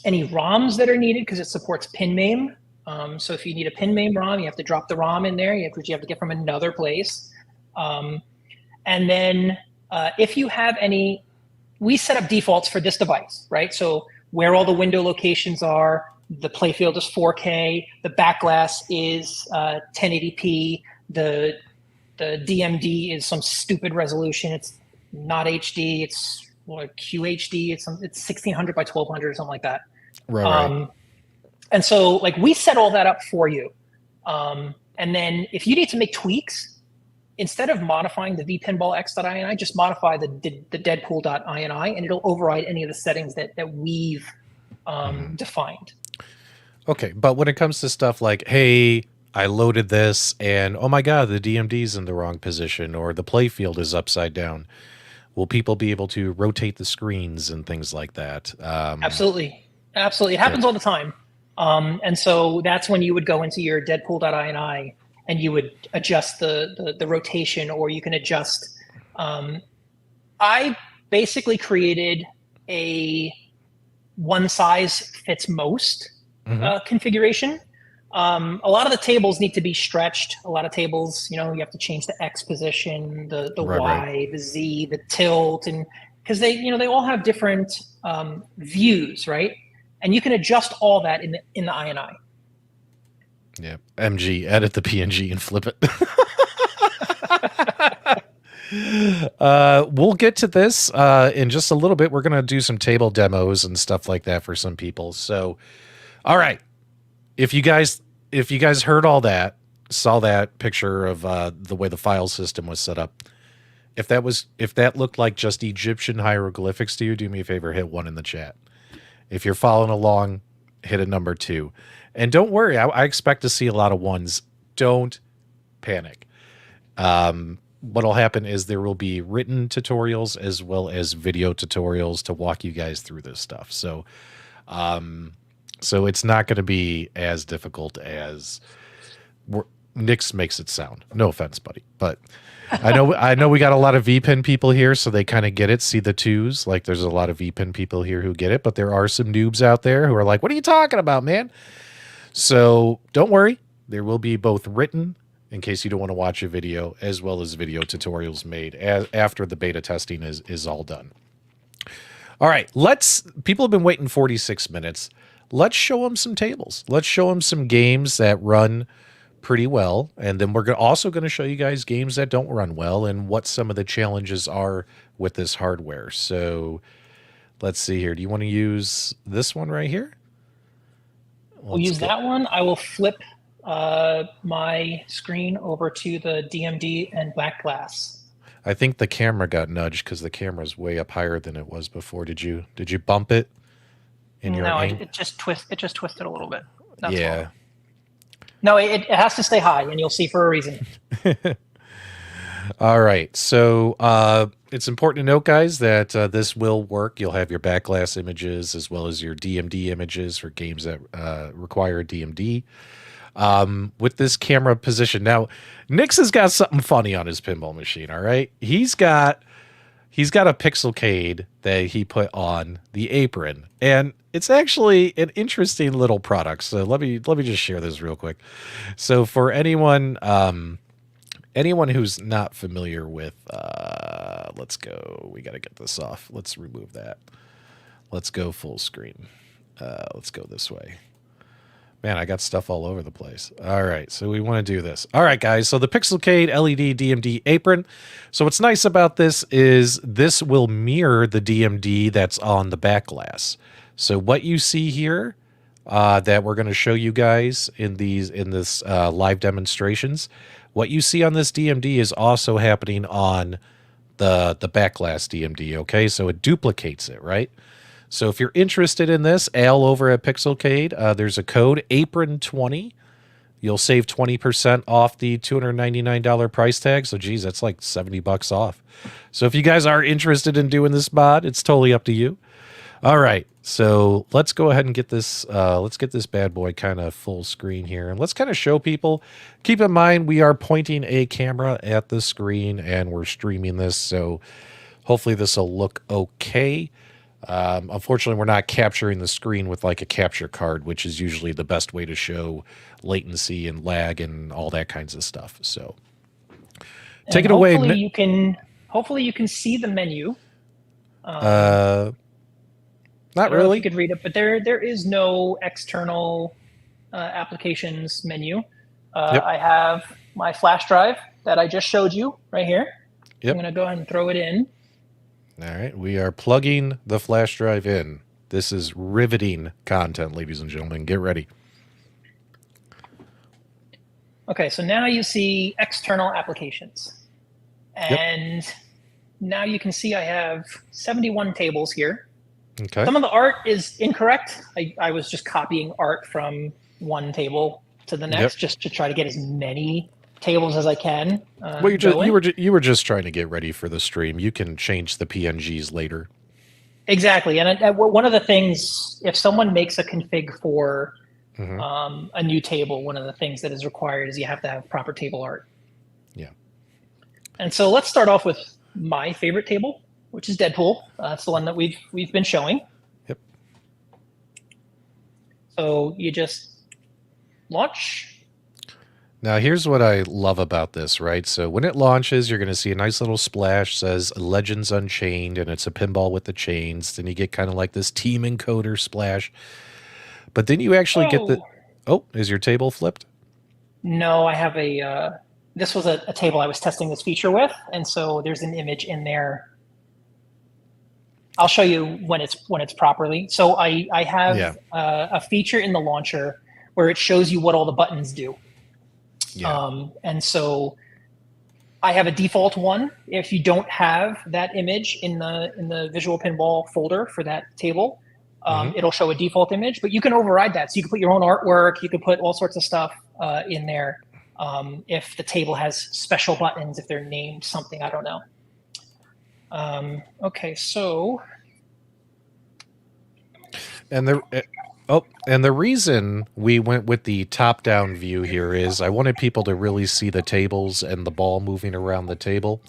Any ROMs that are needed, because it supports PinMame. So if you need a PinMame ROM, you have to drop the ROM in there, which you have to get from another place. And then if you have any, we set up defaults for this device, right? So where all the window locations are, the playfield is 4K, the backlash is 1080p, the DMD is some stupid resolution. It's not HD, it's like QHD, it's 1600 by 1200 or something like that. Right. And so like we set all that up for you. And then if you need to make tweaks, instead of modifying the vpinballx.ini, just modify the deadpool.ini, and it'll override any of the settings that we've defined. Okay, but when it comes to stuff like, hey, I loaded this and oh my god, the DMD's in the wrong position or the playfield is upside down, Will people be able to rotate the screens and things like that? Absolutely. Absolutely. It happens all the time. And so that's when you would go into your Deadpool.ini and you would adjust the rotation, or you can adjust. I basically created a one size fits most configuration. A lot of the tables need to be stretched. A lot of tables, you have to change the X position, the Y, the Z, the tilt, and because they all have different views, right? And you can adjust all that in the INI. Yeah, MG, edit the PNG and flip it. We'll get to this in just a little bit. We're going to do some table demos and stuff like that for some people. So, all right. If you guys heard all that, saw that picture of the way the file system was set up, if that looked like just Egyptian hieroglyphics to you, do me a favor, hit 1 in the chat. If you're following along, hit a number 2. And don't worry, I expect to see a lot of 1s. Don't panic. What'll happen is there will be written tutorials as well as video tutorials to walk you guys through this stuff. So it's not going to be as difficult as Nix makes it sound. No offense, buddy, but I know we got a lot of VPIN people here, so they kind of get it. See the 2s, like there's a lot of VPIN people here who get it, but there are some noobs out there who are like, "What are you talking about, man?" So don't worry, there will be both written, in case you don't want to watch a video, as well as video tutorials made after the beta testing is all done. All right, people have been waiting 46 minutes. Let's show them some tables. Let's show them some games that run pretty well. And then we're also going to show you guys games that don't run well and what some of the challenges are with this hardware. So let's see here. Do you want to use this one right here? We'll use that one. I will flip my screen over to the DMD and black glass. I think the camera got nudged because the camera's way up higher than it was before. Did you bump it? No, it just twisted a little bit. That's yeah. all. No, it has to stay high, and you'll see for a reason. All right. So it's important to note, guys, that this will work. You'll have your backglass images as well as your DMD images for games that require DMD. With this camera position. Now, Nix has got something funny on his pinball machine, all right? He's got a Pixelcade that he put on the apron, and it's actually an interesting little product. So let me just share this real quick. So for anyone who's not familiar with let's go. We got to get this off. Let's remove that. Let's go full screen. Let's go this way. Man, I got stuff all over the place. All right, so we want to do this. All right, guys, so the Pixelcade LED DMD apron. So what's nice about this is this will mirror the DMD that's on the back glass. So what you see here that we're going to show you guys in this live demonstrations, what you see on this DMD is also happening on the back glass DMD, okay? So it duplicates it, right? So if you're interested in this, Al over at Pixelcade, there's a code APRON20. You'll save 20% off the $299 price tag. So geez, that's like $70 off. So if you guys are interested in doing this mod, it's totally up to you. All right, so let's go ahead and get this. Let's get this bad boy kind of full screen here, and let's kind of show people. Keep in mind we are pointing a camera at the screen and we're streaming this, so hopefully this will look okay. Unfortunately, we're not capturing the screen with like a capture card, which is usually the best way to show latency and lag and all that kinds of stuff. So take it away. Hopefully you can see the menu. Not really. You could read it, but there is no external applications menu. Yep. I have my flash drive that I just showed you right here. Yep. I'm going to go ahead and throw it in. All right, we are plugging the flash drive in. This is riveting content, ladies and gentlemen. Get ready. Okay, so now you see external applications. And now you can see I have 71 tables here. Okay. Some of the art is incorrect. I was just copying art from one table to the next just to try to get as many tables as I can. Well, you were just trying to get ready for the stream. You can change the PNGs later. Exactly, and one of the things, if someone makes a config for a new table, one of the things that is required is you have to have proper table art. Yeah. And so let's start off with my favorite table, which is Deadpool. That's the one that we've been showing. Yep. So you just launch. Now, here's what I love about this, right? So when it launches, you're going to see a nice little splash, says Legends Unchained, and it's a pinball with the chains. Then you get kind of like this team encoder splash. But then you actually get the... Oh, is your table flipped? No, I have a... this was a table I was testing this feature with, and so there's an image in there. I'll show you when it's properly. So I have a feature in the launcher where it shows you what all the buttons do. Yeah. And so I have a default one. If you don't have that image in the Visual Pinball folder for that table, it'll show a default image, but you can override that. So you can put your own artwork, you can put all sorts of stuff in there. If the table has special buttons, if they're named something, I don't know. Okay, so. And the reason we went with the top-down view here is I wanted people to really see the tables and the ball moving around the table.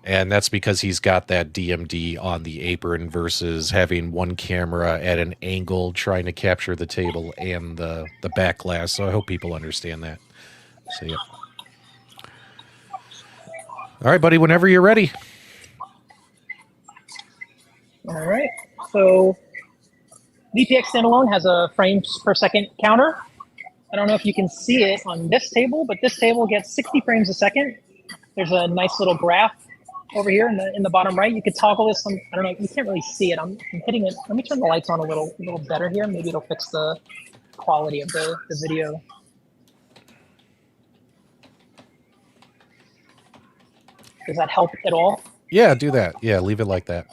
And that's because he's got that DMD on the apron versus having one camera at an angle trying to capture the table and the back glass. So I hope people understand that. So, yeah. All right, buddy, whenever you're ready. All right, so VPX Standalone has a frames per second counter. I don't know if you can see it on this table, but this table gets 60 frames a second. There's a nice little graph over here in the bottom right. You could toggle this. I don't know, you can't really see it. I'm hitting it. Let me turn the lights on a little better here. Maybe it'll fix the quality of the video. Does that help at all? Yeah, do that. Yeah, leave it like that.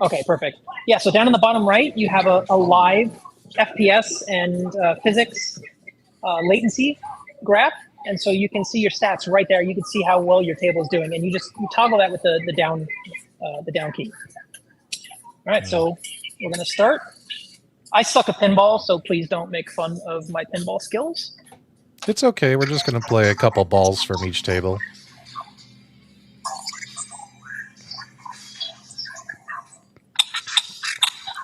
Okay, perfect. Yeah, so down in the bottom right, you have a live FPS and physics latency graph. And so you can see your stats right there. You can see how well your table is doing. And you toggle that with the down key. All right, so we're gonna start. I suck at pinball, so please don't make fun of my pinball skills. It's okay. We're just gonna play a couple balls from each table.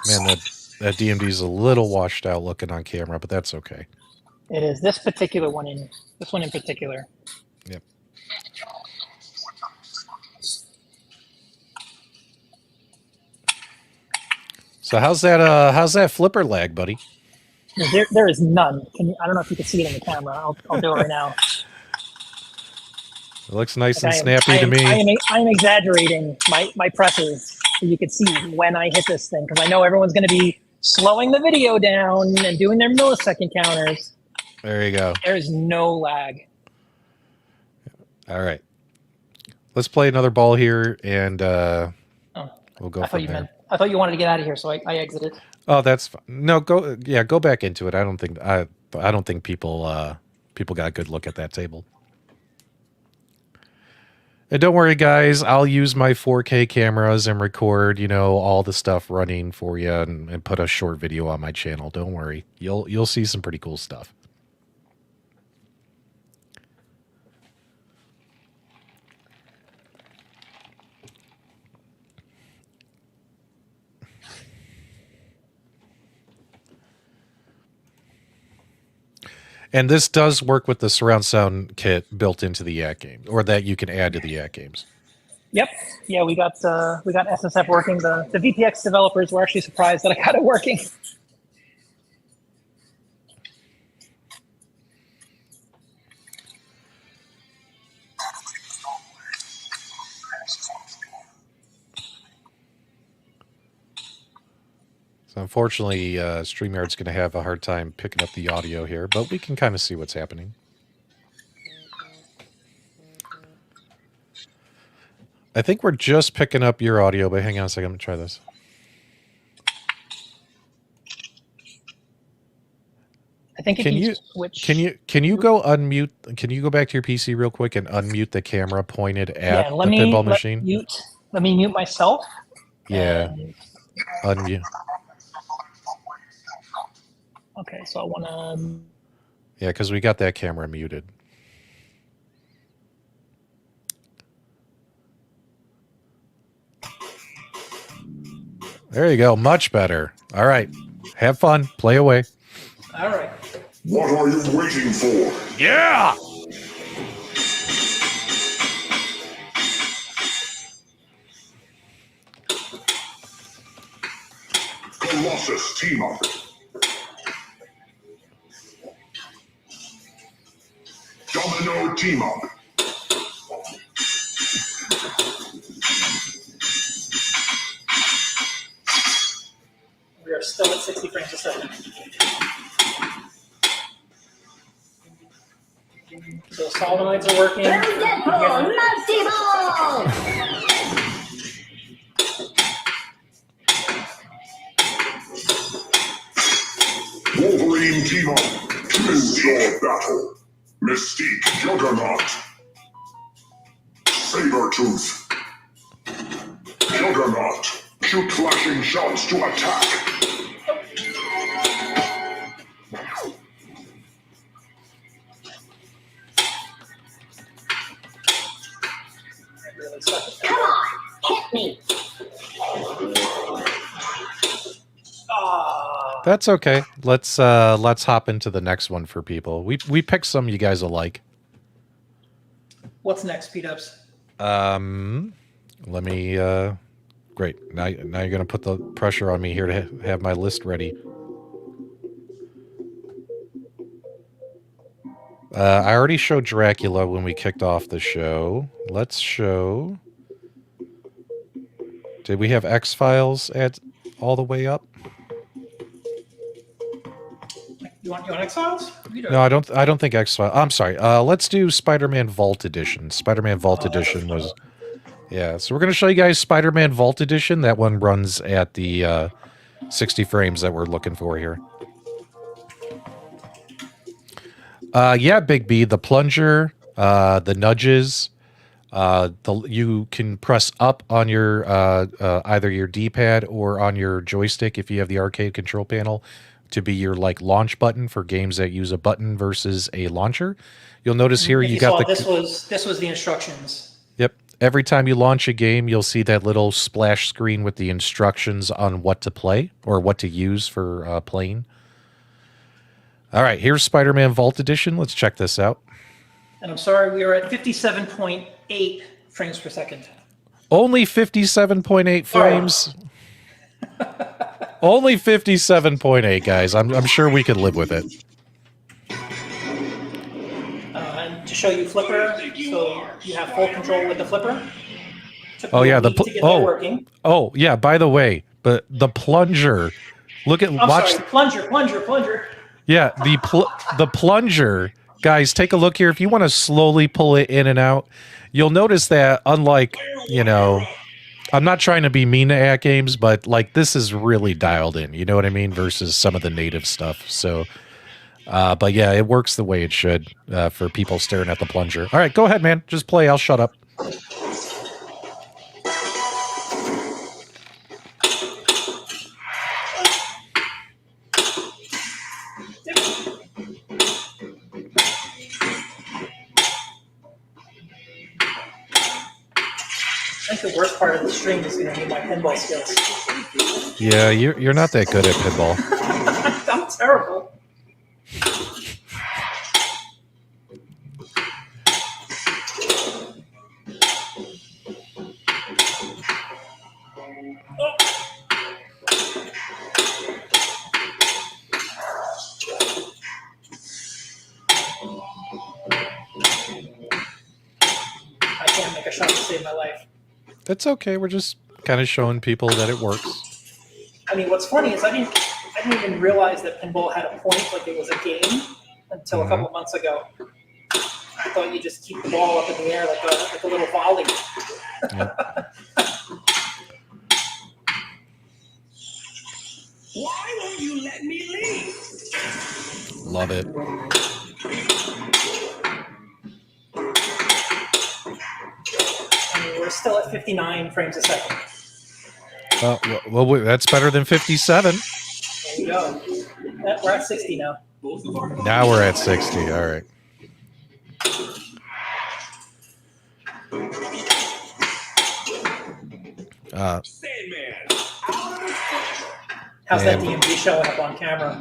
Man, that DMD is a little washed out looking on camera, but that's okay. It is this one in particular. Yep. So how's that flipper lag, buddy? There is none. I don't know if you can see it in the camera. I'll do it right now. It looks nice and snappy to me. I'm exaggerating my presses so you can see when I hit this thing, because I know everyone's going to be slowing the video down and doing their millisecond counters. There you go. There is no lag. All right. Let's play another ball here, and we'll go from there. I thought you wanted to get out of here, so I exited. Oh, that's fine. No, go back into it. I don't think people got a good look at that table. And don't worry, guys. I'll use my 4K cameras and record, all the stuff running for you, and put a short video on my channel. Don't worry. You'll see some pretty cool stuff. And this does work with the surround sound kit built into the AtGames, or that you can add to the AtGames. Yep. Yeah, we got SSF working. The VPX developers were actually surprised that I got it working. So unfortunately, StreamYard's going to have a hard time picking up the audio here, but we can kind of see what's happening. I think we're just picking up your audio, but hang on a second. I'm going to try this. I think if you switch... Can you go unmute? Can you go back to your PC real quick and unmute the camera pointed at the pinball machine? Let me mute myself. Yeah. Unmute. Okay, so I want to... Yeah, because we got that camera muted. There you go. Much better. All right. Have fun. Play away. All right. What are you waiting for? Yeah! Colossus team up. Domino team up. We are still at 60 frames a second. So solenoids are working. Wolverine team up. Choose your battle. Mystique Juggernaut. Sabertooth. Juggernaut. Shoot flashing shots to attack. Come on, hit me. That's okay. Let's hop into the next one for people. We picked some you guys will like. What's next, PDubs? Let me great. Now you're gonna put the pressure on me here to have my list ready. I already showed Dracula when we kicked off the show. Let's show. Did we have X-Files at all the way up? You want X-Files? No, I don't think X-Files. I'm sorry. Let's do Spider-Man Vault Edition. Spider-Man Vault Edition was... Yeah, so we're going to show you guys Spider-Man Vault Edition. That one runs at the 60 frames that we're looking for here. Yeah, Big B, the plunger, the nudges, you can press up on your either your D-pad or on your joystick if you have the arcade control panel to be your like launch button for games that use a button versus a launcher. You'll notice here you got the this was the instructions. Yep. Every time you launch a game, you'll see that little splash screen with the instructions on what to play or what to use for playing. All right, here's Spider-Man Vault Edition. Let's check this out. And I'm sorry, we are at 57.8 frames per second. Only 57.8 frames. Only 57.8, guys. I'm sure we could live with it. And to show you flipper, so you have full control with the flipper. Oh yeah, working. Oh yeah. By the way, but the plunger. Look at plunger. Yeah, the plunger, guys. Take a look here. If you want to slowly pull it in and out, you'll notice that unlike I'm not trying to be mean to AtGames, but like this is really dialed in. You know what I mean? Versus some of the native stuff. So, but yeah, it works the way it should for people staring at the plunger. All right, go ahead, man. Just play. I'll shut up. I think the worst part of the stream is going to be my pinball skills. Yeah, you're not that good at pinball. I'm terrible. I can't make a shot to save my life. That's okay. We're just kind of showing people that it works. I mean, what's funny is I didn't even realize that pinball had a point, like it was a game, until a couple of months ago. I thought you just keep the ball up in the air like a little volley. Yep. Why won't you let me leave? Love it. And we're still at 59 frames a second. Well, that's better than 57. There you go. We're at 60 now. Now we're at 60. All right. How's that DMD showing up on camera?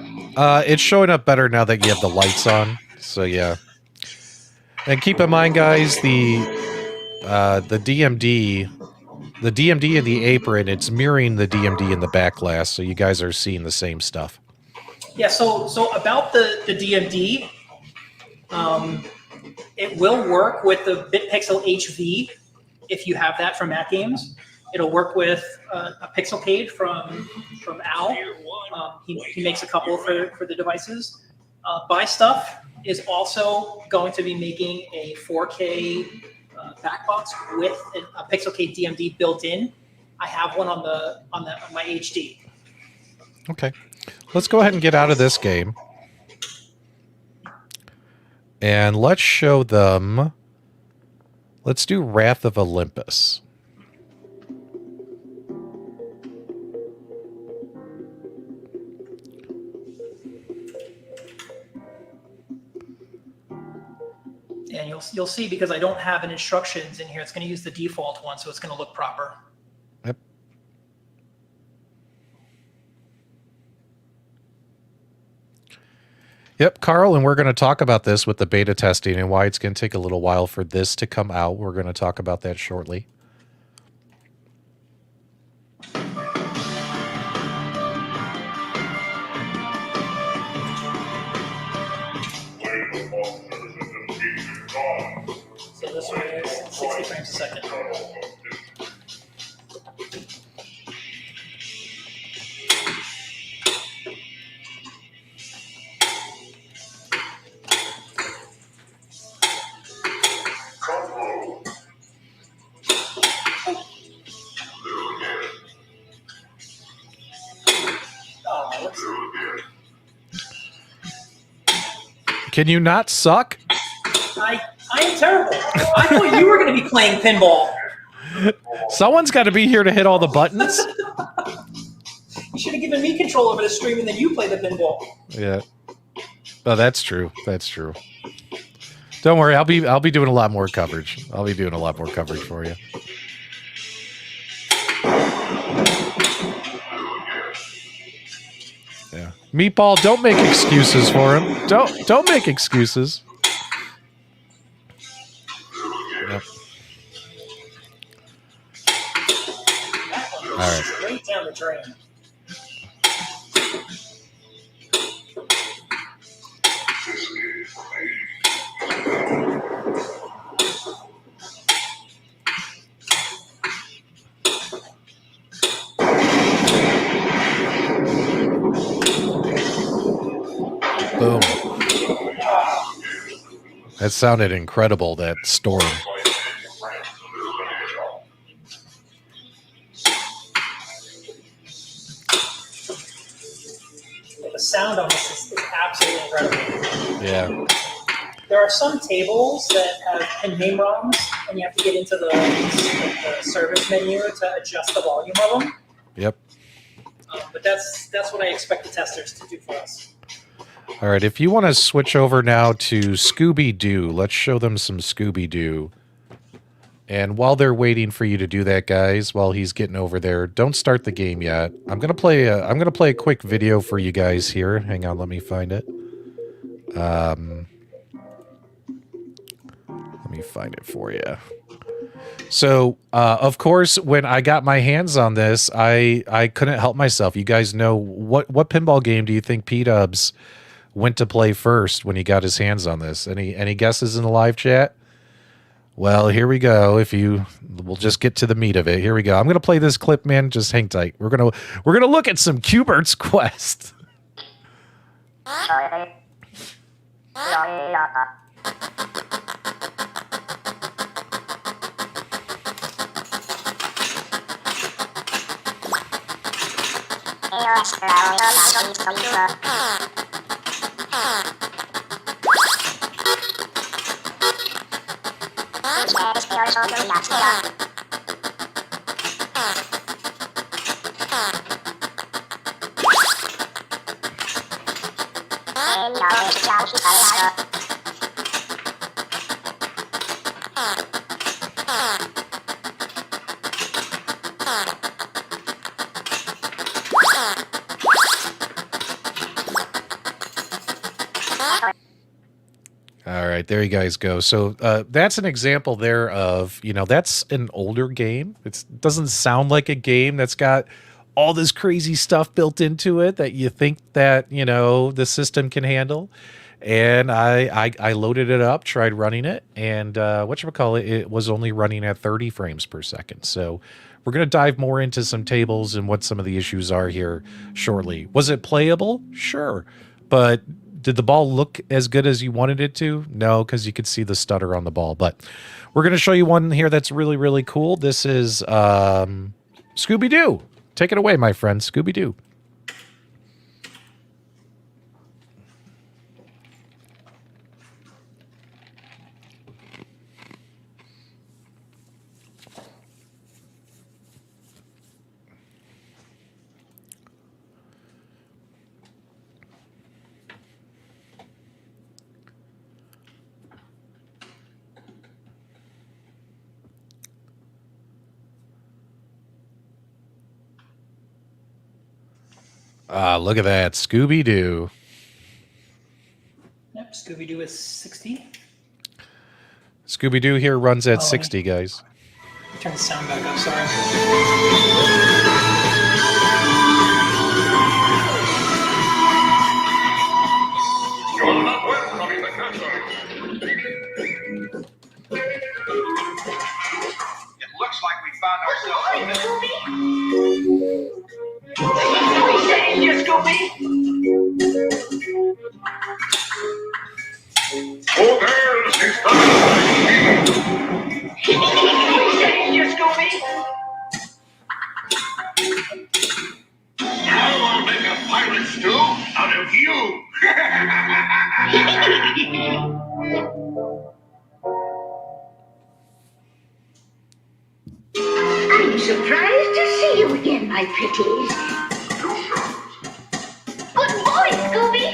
It's showing up better now that you have the lights on. So yeah. And keep in mind, guys, the DMD in the apron, it's mirroring the DMD in the back glass, so you guys are seeing the same stuff. Yeah. So about the DMD, it will work with the BitPixel HV if you have that from AtGames. It'll work with a Pixelcade from Al. He makes a couple for the devices. Buy Stuff is also going to be making a 4K back box with a Pixelcade DMD built in. I have one on my HD. Okay, let's go ahead and get out of this game, and let's show them. Let's do Wrath of Olympus. And you'll see, because I don't have an instructions in here, it's going to use the default one, so it's going to look proper. Yep. Yep, Carl, and we're going to talk about this with the beta testing and why it's going to take a little while for this to come out. We're going to talk about that shortly. So this one is 60 frames a second. Can you not suck? I am terrible. I thought you were going to be playing pinball. Someone's got to be here to hit all the buttons. You should have given me control over the stream and then you play the pinball. Yeah. Oh, that's true. That's true. Don't worry, I'll be doing a lot more coverage. I'll be doing a lot more coverage for you. Yeah. Meatball, don't make excuses for him. Don't make excuses. Yep. All right. Straight down the drain. Boom. That sounded incredible, that storm. The sound on this is absolutely incredible. Yeah. There are some tables that have pin name ROMs, and you have to get into the service menu to adjust the volume of them. Yep. But that's what I expect the testers to do for us. All right, if you want to switch over now to Scooby-Doo, let's show them some Scooby-Doo. And while they're waiting for you to do that, guys, while he's getting over there, don't start the game yet. I'm gonna play a quick video for you guys here. Hang on, let me find it. Let me find it for you. So, of course, when I got my hands on this, I couldn't help myself. You guys know what pinball game do you think PDubs went to play first when he got his hands on this? Any guesses in the live chat? Well, here we go. We'll just get to the meat of it. Here we go. I'm gonna play this clip, man. Just hang tight. We're gonna look at some Q*bert's Quest. All right, there you guys go. So that's an example there of, you know, that's an older game. It doesn't sound like a game that's got all this crazy stuff built into it that you think that, you know, the system can handle. And I loaded it up, tried running it, and whatchamacallit, it was only running at 30 frames per second. So we're going to dive more into some tables and what some of the issues are here shortly. Was it playable? Sure. But did the ball look as good as you wanted it to? No, because you could see the stutter on the ball. But we're going to show you one here that's really, really cool. This is Scooby-Doo. Take it away, my friend. Scooby-Doo. Ah, look at that. Scooby-Doo. Yep, Scooby-Doo is 60. Scooby-Doo here runs at 60, guys. Turn the sound back up, sorry. You're not welcome in the castle. It looks like we found ourselves a little. Yes, Scooby. Oh, there's his Yes, Scooby. Now I'll make a pirate stew out of you. I'm surprised to see you again, my pretties. Good boy, Scooby.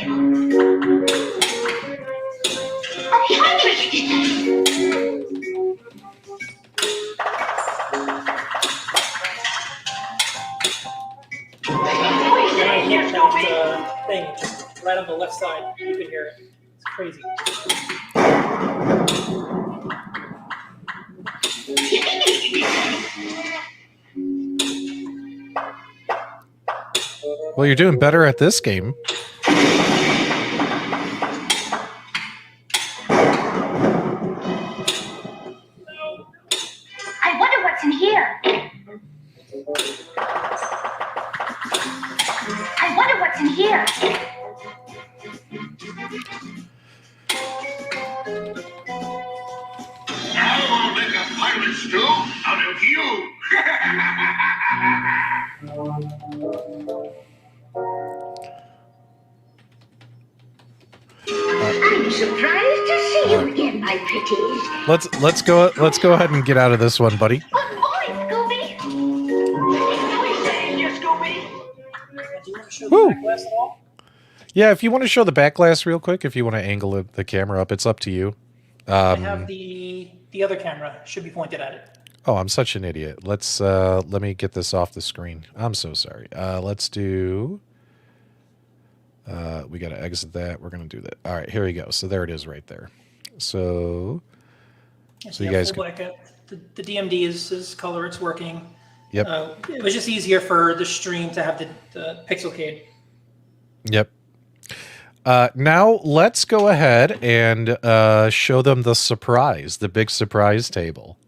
Hit that thing just right on the left side. You can hear it. It's crazy. Well, you're doing better at this game. I wonder what's in here. I wonder what's in here. Now I'll make a pirate stew out of you. I'm surprised to see you again, my pretties. Let's go ahead and get out of this one, buddy. Good boy, Scooby. Yes, Scooby. Do you want to show Woo. the back glass at all? Yeah, if you want to show the back glass real quick, if you want to angle the camera up, it's up to you. I have the other camera. Should be pointed at it. Oh, I'm such an idiot. Let's let me get this off the screen. I'm so sorry. Let's do. We got to exit that. We're going to do that. All right, here we go. So there it is right there. So you guys can... the DMD is color. It's working. Yep. It was just easier for the stream to have the Pixelcade. Yep. Now let's go ahead and show them the surprise, the big surprise table.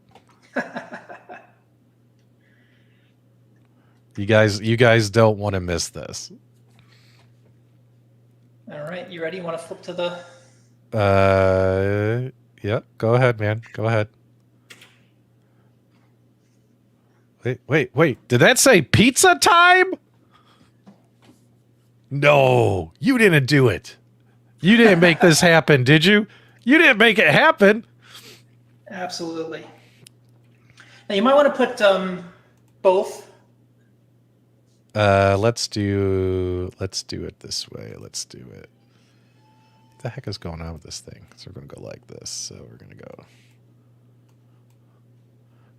You guys don't want to miss this. All right, you ready? You want to flip to the... Yeah, go ahead, man. Go ahead. Wait. Did that say pizza time? No, you didn't do it. You didn't make this happen, did you? You didn't make it happen. Absolutely. Now you might want to put both. Let's do it this way. Let's do it. What the heck is going on with this thing? So we're gonna go like this. So we're gonna go.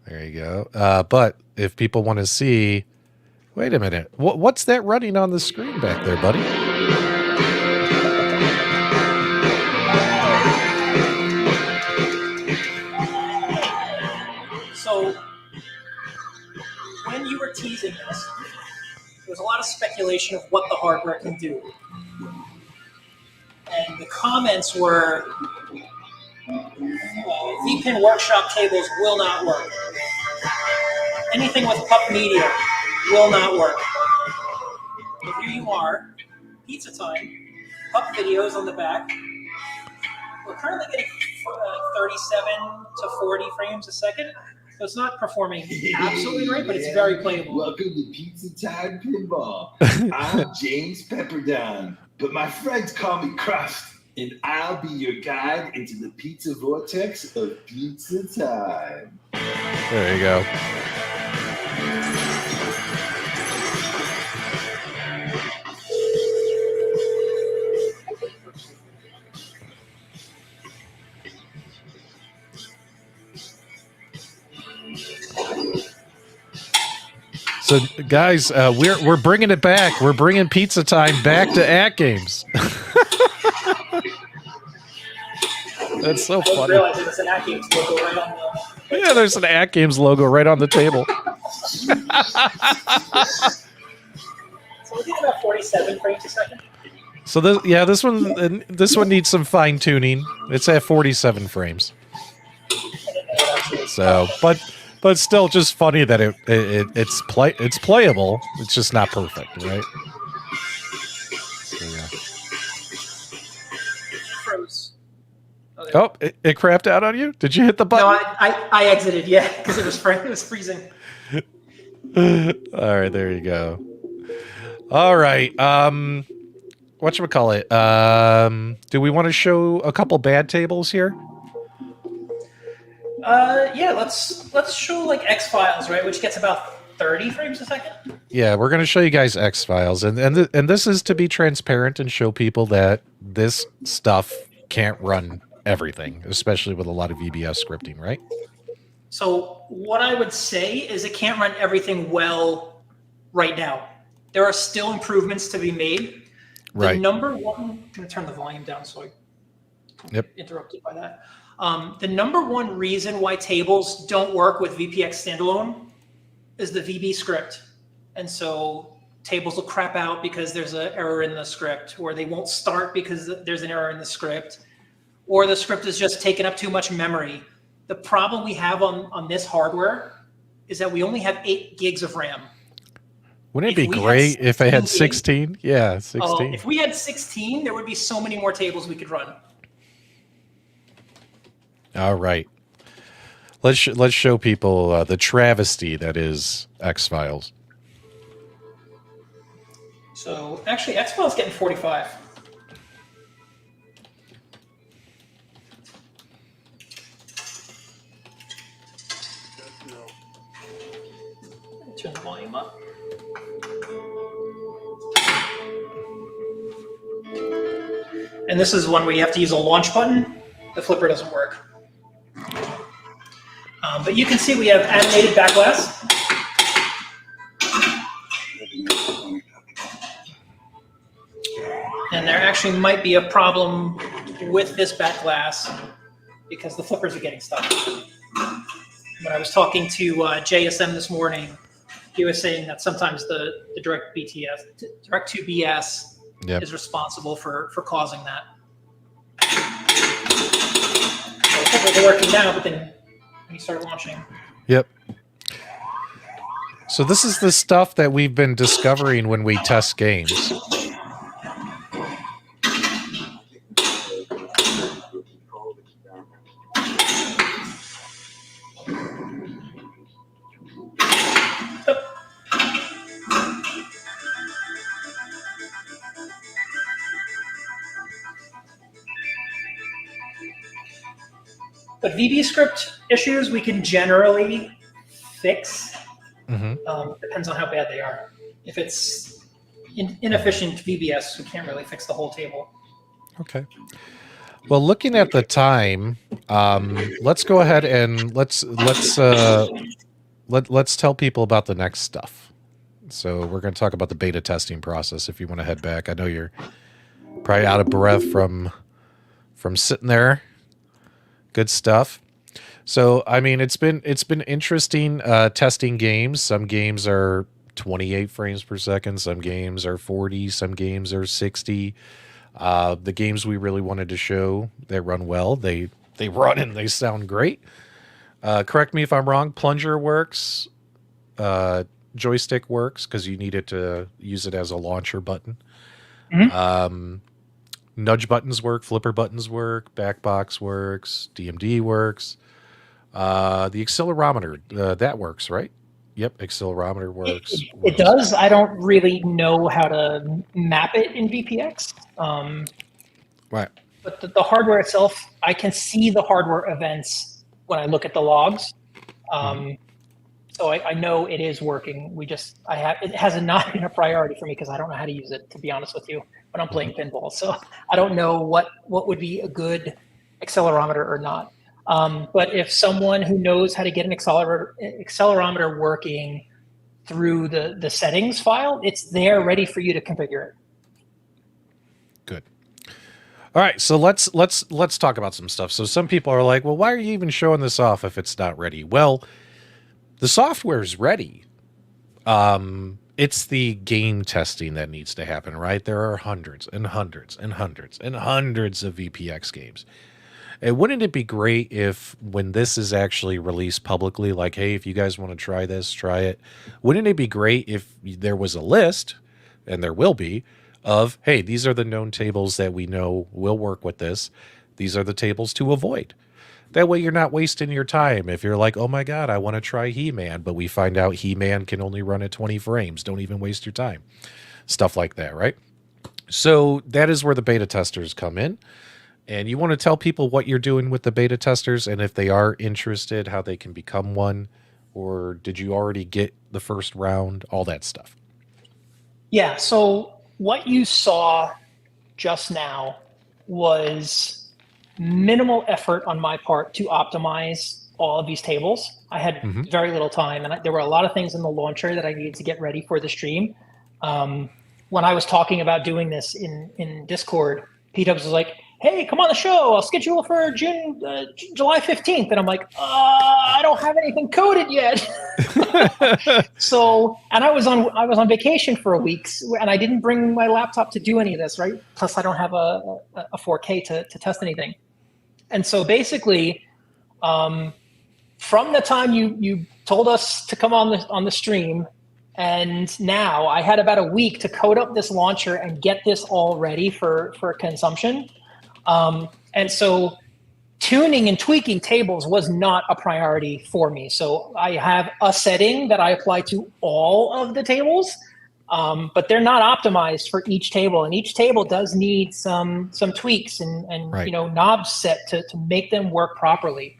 There you go. But if people want to see, wait a minute. What's that running on the screen back there, buddy? So when you were teasing this, there was a lot of speculation of what the hardware can do. And the comments were, VPIN workshop tables will not work. Anything with pup media will not work. But here you are, pizza time, pup videos on the back. We're currently getting 37 to 40 frames a second. So it's not performing absolutely great, but it's very playable. Welcome to Pizza Time Pinball. I'm James Pepperdine, but my friends call me Crust, and I'll be your guide into the pizza vortex of pizza time. There you go. So, guys, we're bringing it back. We're bringing pizza time back to AtGames. That's so I didn't funny. realize there's an AtGames logo right on the... Yeah, there's an AtGames logo right on the table. So we're getting about 47 frames a second. So this one needs some fine tuning. It's at 47 frames. So, but still, just funny that it's playable. It's just not perfect, right? Yeah. Froze. Oh, it crapped out on you? Did you hit the button? No, I exited, yeah, because it was freezing. All right, there you go. All right. Whatchamacallit? Do we want to show a couple bad tables here? Yeah, let's show like X-Files, right, which gets about 30 frames a second. Yeah, we're going to show you guys X-Files, and this is to be transparent and show people that this stuff can't run everything, especially with a lot of VBS scripting, right? So what I would say is it can't run everything well right now. There are still improvements to be made. Right. The number one, I'm going to turn the volume down so I don't get interrupted by that. The number one reason why tables don't work with VPX Standalone is the VB script. And so tables will crap out because there's an error in the script, or they won't start because there's an error in the script, or the script is just taking up too much memory. The problem we have on this hardware is that we only have 8 gigs of RAM. Wouldn't it be great if I had 16? Yeah, 16. If we had 16, there would be so many more tables we could run. All right. Let's show people the travesty that is X-Files. So actually, X-Files getting 45. Turn the volume up. And this is one where you have to use a launch button. The flipper doesn't work. But you can see we have animated back glass. And there actually might be a problem with this back glass because the flippers are getting stuck. When I was talking to JSM this morning, he was saying that sometimes the direct to BS is responsible for causing that. So the flippers are working now, but then when you start launching. Yep. So this is the stuff that we've been discovering when we test games. the VB script issues we can generally fix. Depends on how bad they are. If it's inefficient VBS, we can't really fix the whole table. Okay. Well, looking at the time, let's go ahead and let's tell people about the next stuff. So we're going to talk about the beta testing process. If you want to head back, I know you're probably out of breath from sitting there. Good stuff. So I mean, it's been interesting testing games. Some games are 28 frames per second. Some games are 40. Some games are 60. The games we really wanted to show, they run well. They run and they sound great. Correct me if I'm wrong. Plunger works. Joystick works because you needed to use it as a launcher button. Nudge buttons work. Flipper buttons work. Backbox works. DMD works. The accelerometer, that works, right? Yep, accelerometer works. It does. I don't really know how to map it in VPX. Right. But the hardware itself, I can see the hardware events when I look at the logs. So I know it is working. It has not been a priority for me because I don't know how to use it, to be honest with you, when I'm playing pinball. So I don't know what would be a good accelerometer or not. But if someone who knows how to get an accelerometer working through the settings file, it's there ready for you to configure it. Good. All right, so let's talk about some stuff. So some people are like, well, why are you even showing this off if it's not ready? Well, the software is ready. It's the game testing that needs to happen, right? There are hundreds and hundreds and hundreds and hundreds of VPX games. And wouldn't it be great if when this is actually released publicly, like, hey, if you guys want to try this, try it. Wouldn't it be great if there was a list, and there will be, of, hey, these are the known tables that we know will work with this. These are the tables to avoid. That way you're not wasting your time. If you're like, oh my God, I want to try He-Man, but we find out He-Man can only run at 20 frames. Don't even waste your time. Stuff like that, right? So that is where the beta testers come in. And you want to tell people what you're doing with the beta testers and if they are interested, how they can become one, or did you already get the first round, all that stuff? Yeah, so what you saw just now was minimal effort on my part to optimize all of these tables. I had very little time, and there were a lot of things in the launcher that I needed to get ready for the stream. When I was talking about doing this in Discord, PDubs was like, hey, come on the show. I'll schedule for July 15th. And I'm like, I don't have anything coded yet. So, and I was on vacation for a week, and I didn't bring my laptop to do any of this, right? Plus, I don't have a 4K to test anything. And so basically, from the time you told us to come on the stream, and now I had about a week to code up this launcher and get this all ready for consumption. And so tuning and tweaking tables was not a priority for me. So I have a setting that I apply to all of the tables, but they're not optimized for each table. And each table does need some tweaks and right. Knobs set to make them work properly.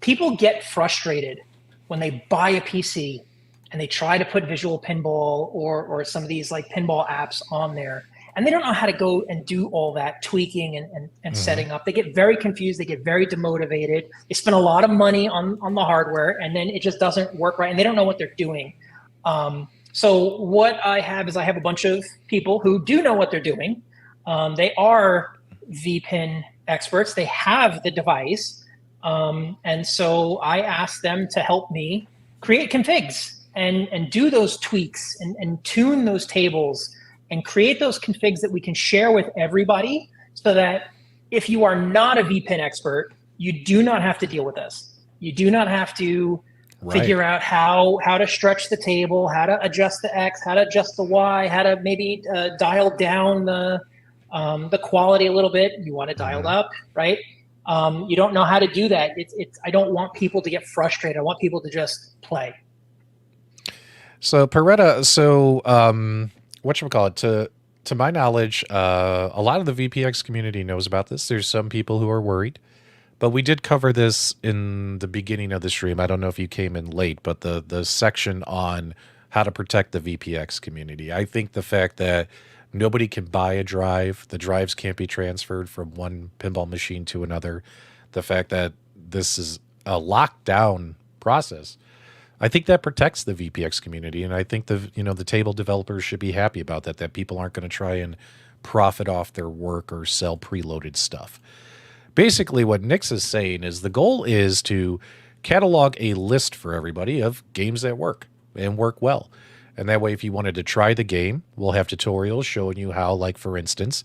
People get frustrated when they buy a PC and they try to put Visual Pinball or some of these like pinball apps on there. And they don't know how to go and do all that tweaking and setting up. They get very confused. They get very demotivated. They spend a lot of money on the hardware, and then it just doesn't work right, and they don't know what they're doing. So what I have is I have a bunch of people who do know what they're doing. They are VPIN experts. They have the device. And so I asked them to help me create configs and do those tweaks and tune those tables and create those configs that we can share with everybody so that if you are not a VPIN expert, you do not have to deal with this. You do not have to figure out how to stretch the table, how to adjust the X, how to adjust the Y, how to maybe dial down the quality a little bit. You want to dial up, right? You don't know how to do that. I don't want people to get frustrated. I want people to just play. So Peretta, whatchamacallit, to my knowledge, a lot of the VPX community knows about this. There's some people who are worried. But we did cover this in the beginning of the stream. I don't know if you came in late, but the section on how to protect the VPX community. I think the fact that nobody can buy a drive, the drives can't be transferred from one pinball machine to another, the fact that this is a lockdown process, I think that protects the VPX community, and I think the table developers should be happy about that. That people aren't going to try and profit off their work or sell preloaded stuff. Basically, what Nix is saying is the goal is to catalog a list for everybody of games that work and work well. And that way, if you wanted to try the game, we'll have tutorials showing you how, like, for instance,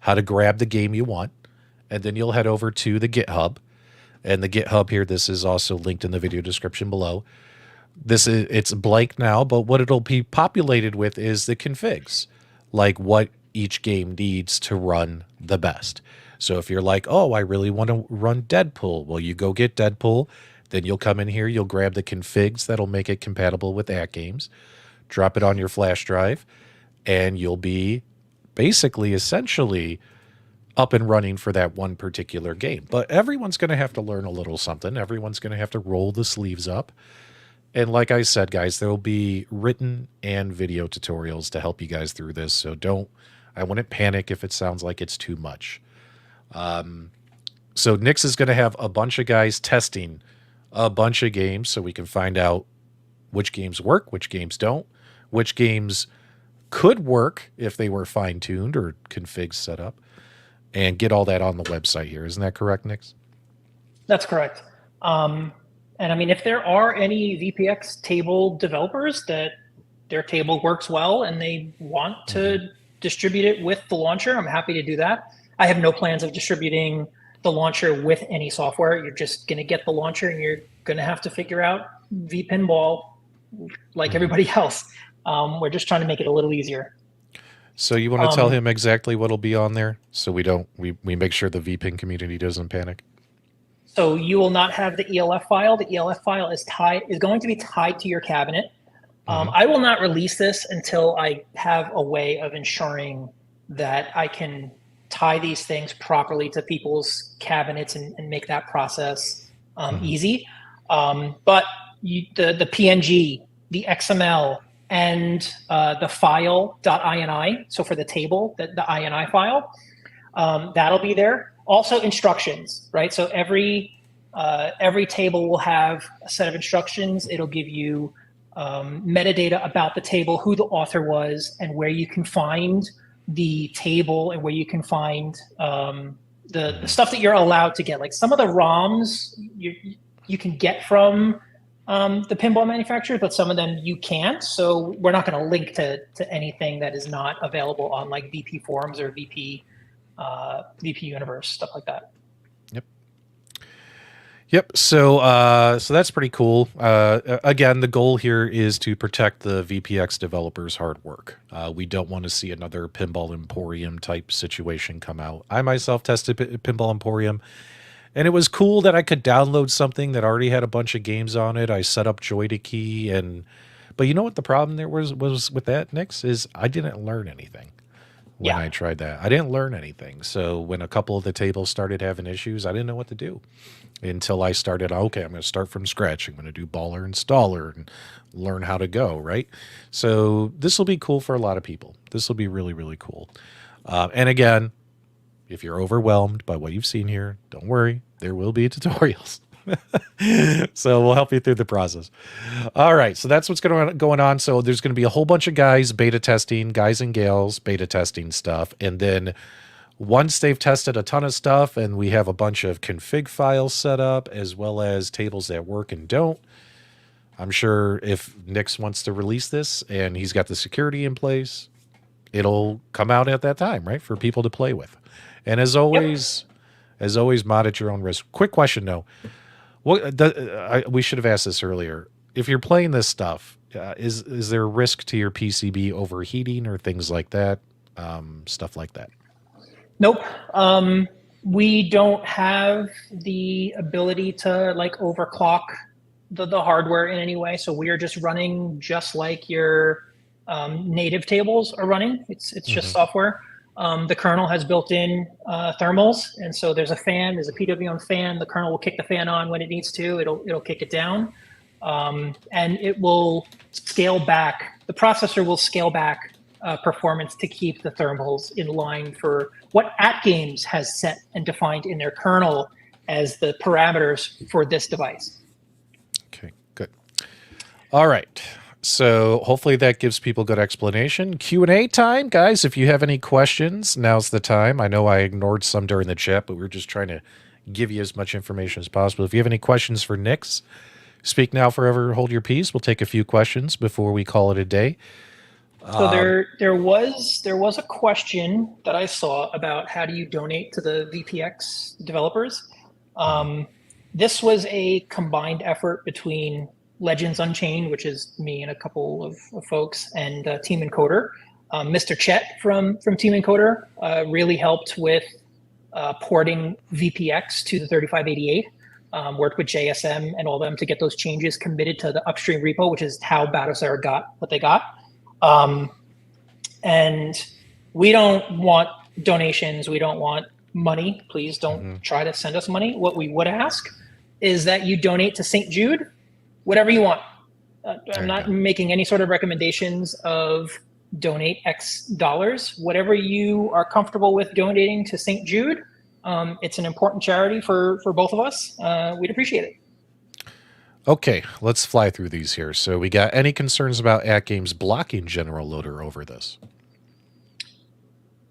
how to grab the game you want. And then you'll head over to the GitHub. And the GitHub here, this is also linked in the video description below. It's blank now, but what it'll be populated with is the configs, like what each game needs to run the best. So if you're like, oh, I really want to run Deadpool, well, you go get Deadpool. Then you'll come in here, you'll grab the configs that'll make it compatible with AtGames, drop it on your flash drive, and you'll be basically, essentially, up and running for that one particular game. But everyone's going to have to learn a little something. Everyone's going to have to roll the sleeves up. And like I said, guys, there will be written and video tutorials to help you guys through this. So I wouldn't panic if it sounds like it's too much. So Nix is going to have a bunch of guys testing a bunch of games so we can find out which games work, which games don't, which games could work if they were fine-tuned or configs set up, and get all that on the website here. Isn't that correct, Nix? That's correct. And I mean, if there are any VPX table developers that their table works well and they want to distribute it with the launcher, I'm happy to do that. I have no plans of distributing the launcher with any software. You're just going to get the launcher and you're going to have to figure out vPinball like everybody else. We're just trying to make it a little easier. So you want to tell him exactly what'll be on there so we make sure the VPin community doesn't panic? So you will not have the ELF file. The ELF file is going to be tied to your cabinet. I will not release this until I have a way of ensuring that I can tie these things properly to people's cabinets and make that process easy. But the PNG, the XML, and the file .ini, so for the table, the INI file, that'll be there. Also instructions, right? So every table will have a set of instructions. It'll give you metadata about the table, who the author was, and where you can find the table and where you can find the stuff that you're allowed to get. Like some of the ROMs you can get from the pinball manufacturers, but some of them you can't. So we're not going to link to anything that is not available on like VP forums or VP Universe, stuff like that. Yep. So that's pretty cool. Again, the goal here is to protect the VPX developers' hard work. We don't want to see another Pinball Emporium type situation come out. I myself tested Pinball Emporium, and it was cool that I could download something that already had a bunch of games on it. I set up Joy to Key, but you know what the problem there was with that, Nix, is I didn't learn anything. When I tried that, I didn't learn anything. So when a couple of the tables started having issues, I didn't know what to do until I started. Okay, I'm going to start from scratch. I'm going to do baller installer and learn how to go, right? So this will be cool for a lot of people. This will be really, really cool. And again, if you're overwhelmed by what you've seen here, don't worry. There will be tutorials. So we'll help you through the process. All right, so that's what's going on. So there's going to be a whole bunch of guys beta testing, guys and gals beta testing stuff, and then once they've tested a ton of stuff and we have a bunch of config files set up as well as tables that work and don't, I'm sure if Nix wants to release this and he's got the security in place, it'll come out at that time, right, for people to play with. And as always, mod at your own risk. Quick question though. We should have asked this earlier. If you're playing this stuff, is there a risk to your PCB overheating or things like that? Stuff like that? Nope. We don't have the ability to like overclock the hardware in any way. So we are just running just like your native tables are running. It's just software. The kernel has built-in thermals, and so there's a fan, there's a PWM fan. The kernel will kick the fan on when it needs to. It'll kick it down, and it will scale back. The processor will scale back performance to keep the thermals in line for what AtGames has set and defined in their kernel as the parameters for this device. Okay, good. All right. So hopefully that gives people good explanation. Q&A time, guys. If you have any questions, now's the time. I know I ignored some during the chat, but we're just trying to give you as much information as possible. If you have any questions for Nix, speak now, forever hold your peace. We'll take a few questions before we call it a day. So there was a question that I saw about how do you donate to the VPX developers. This was a combined effort between Legends Unchained, which is me and a couple of folks, and Team Encoder. Mr. Chet from Team Encoder really helped with porting VPX to the 3588. Worked with JSM and all them to get those changes committed to the upstream repo, which is how Battlestar got what they got. And we don't want donations. We don't want money. Please don't try to send us money. What we would ask is that you donate to St. Jude, whatever you want. I'm not making any sort of recommendations of donate X dollars. Whatever you are comfortable with donating to St. Jude, it's an important charity for both of us. We'd appreciate it. Okay, let's fly through these here. So we got any concerns about AtGames blocking General Loader over this?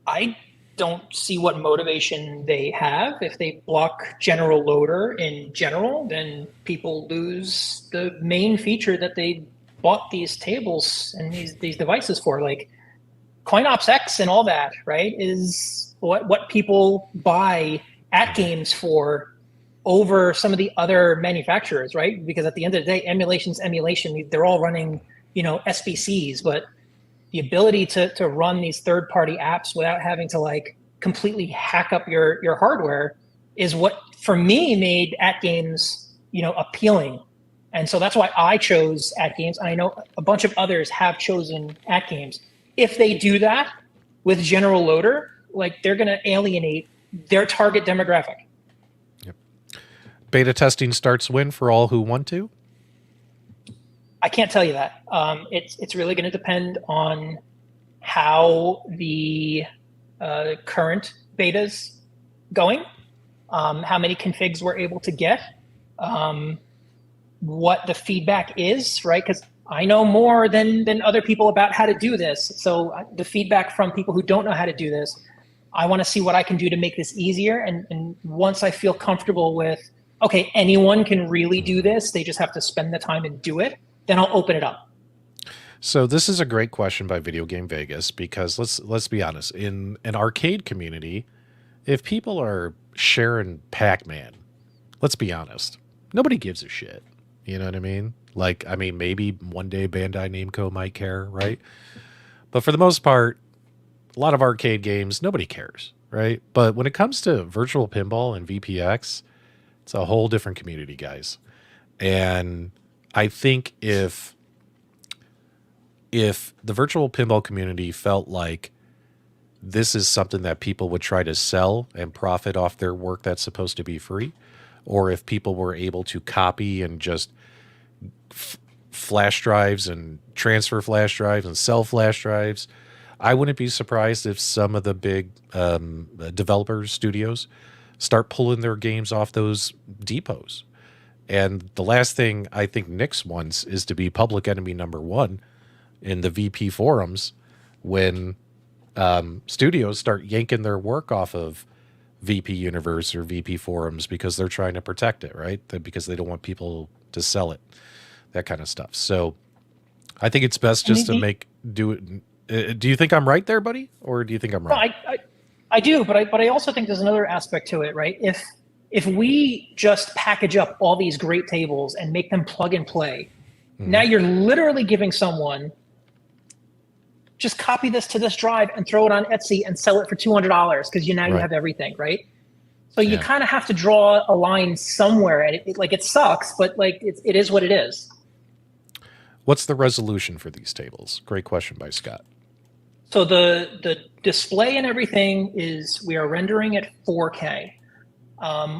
I don't see what motivation they have. If they block General Loader in general, then people lose the main feature that they bought these tables and these devices for. Like CoinOps X and all that, right, is what people buy AtGames for over some of the other manufacturers, right? Because at the end of the day, emulation's emulation. They're all running, SBCs, but the ability to run these third-party apps without having to like completely hack up your hardware is what, for me, made AtGames, appealing. And so that's why I chose AtGames. I know a bunch of others have chosen AtGames. If they do that with General Loader, like they're going to alienate their target demographic. Beta testing starts when for all who want to? I can't tell you that. It's really going to depend on how the current beta's going, how many configs we're able to get, what the feedback is, right? Because I know more than other people about how to do this. So the feedback from people who don't know how to do this, I want to see what I can do to make this easier. And once I feel comfortable with, okay, anyone can really do this, they just have to spend the time and do it, then I'll open it up. So this is a great question by Video Game Vegas, because let's be honest, in an arcade community, if people are sharing Pac-Man, let's be honest, nobody gives a shit. You know what I mean? Like, maybe one day Bandai Namco might care, right? But for the most part, a lot of arcade games, nobody cares, right? But when it comes to virtual pinball and VPX, it's a whole different community, guys. And I think if the virtual pinball community felt like this is something that people would try to sell and profit off their work that's supposed to be free, or if people were able to copy and just flash drives and transfer flash drives and sell flash drives, I wouldn't be surprised if some of the big developers, studios, start pulling their games off those depots. And the last thing I think Nix wants is to be public enemy number one in the VP forums when studios start yanking their work off of VP Universe or VP forums because they're trying to protect it, right? Because they don't want people to sell it, that kind of stuff. So I think it's best just to do it. Do you think I'm right there, buddy? Or do you think I'm wrong? No, I do, but I also think there's another aspect to it, right? If we just package up all these great tables and make them plug and play, now you're literally giving someone, just copy this to this drive and throw it on Etsy and sell it for $200 because you have everything, right? So you kind of have to draw a line somewhere, and it sucks, but it is what it is. What's the resolution for these tables? Great question by Scott. So the display and everything is, we are rendering at 4K.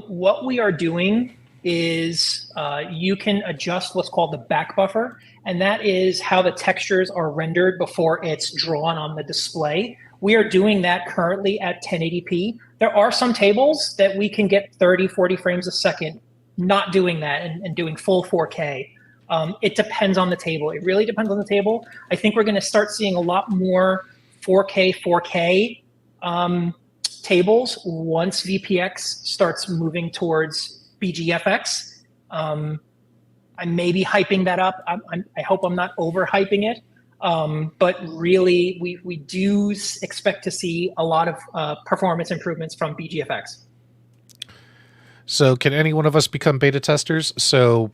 What we are doing is you can adjust what's called the back buffer, and that is how the textures are rendered before it's drawn on the display. We are doing that currently at 1080p. There are some tables that we can get 30, 40 frames a second not doing that and doing full 4K. It depends on the table. It really depends on the table. I think we're going to start seeing a lot more 4K tables once VPX starts moving towards BGFX. I may be hyping that up. I hope I'm not overhyping it. But really, we do expect to see a lot of performance improvements from BGFX. So can any one of us become beta testers? So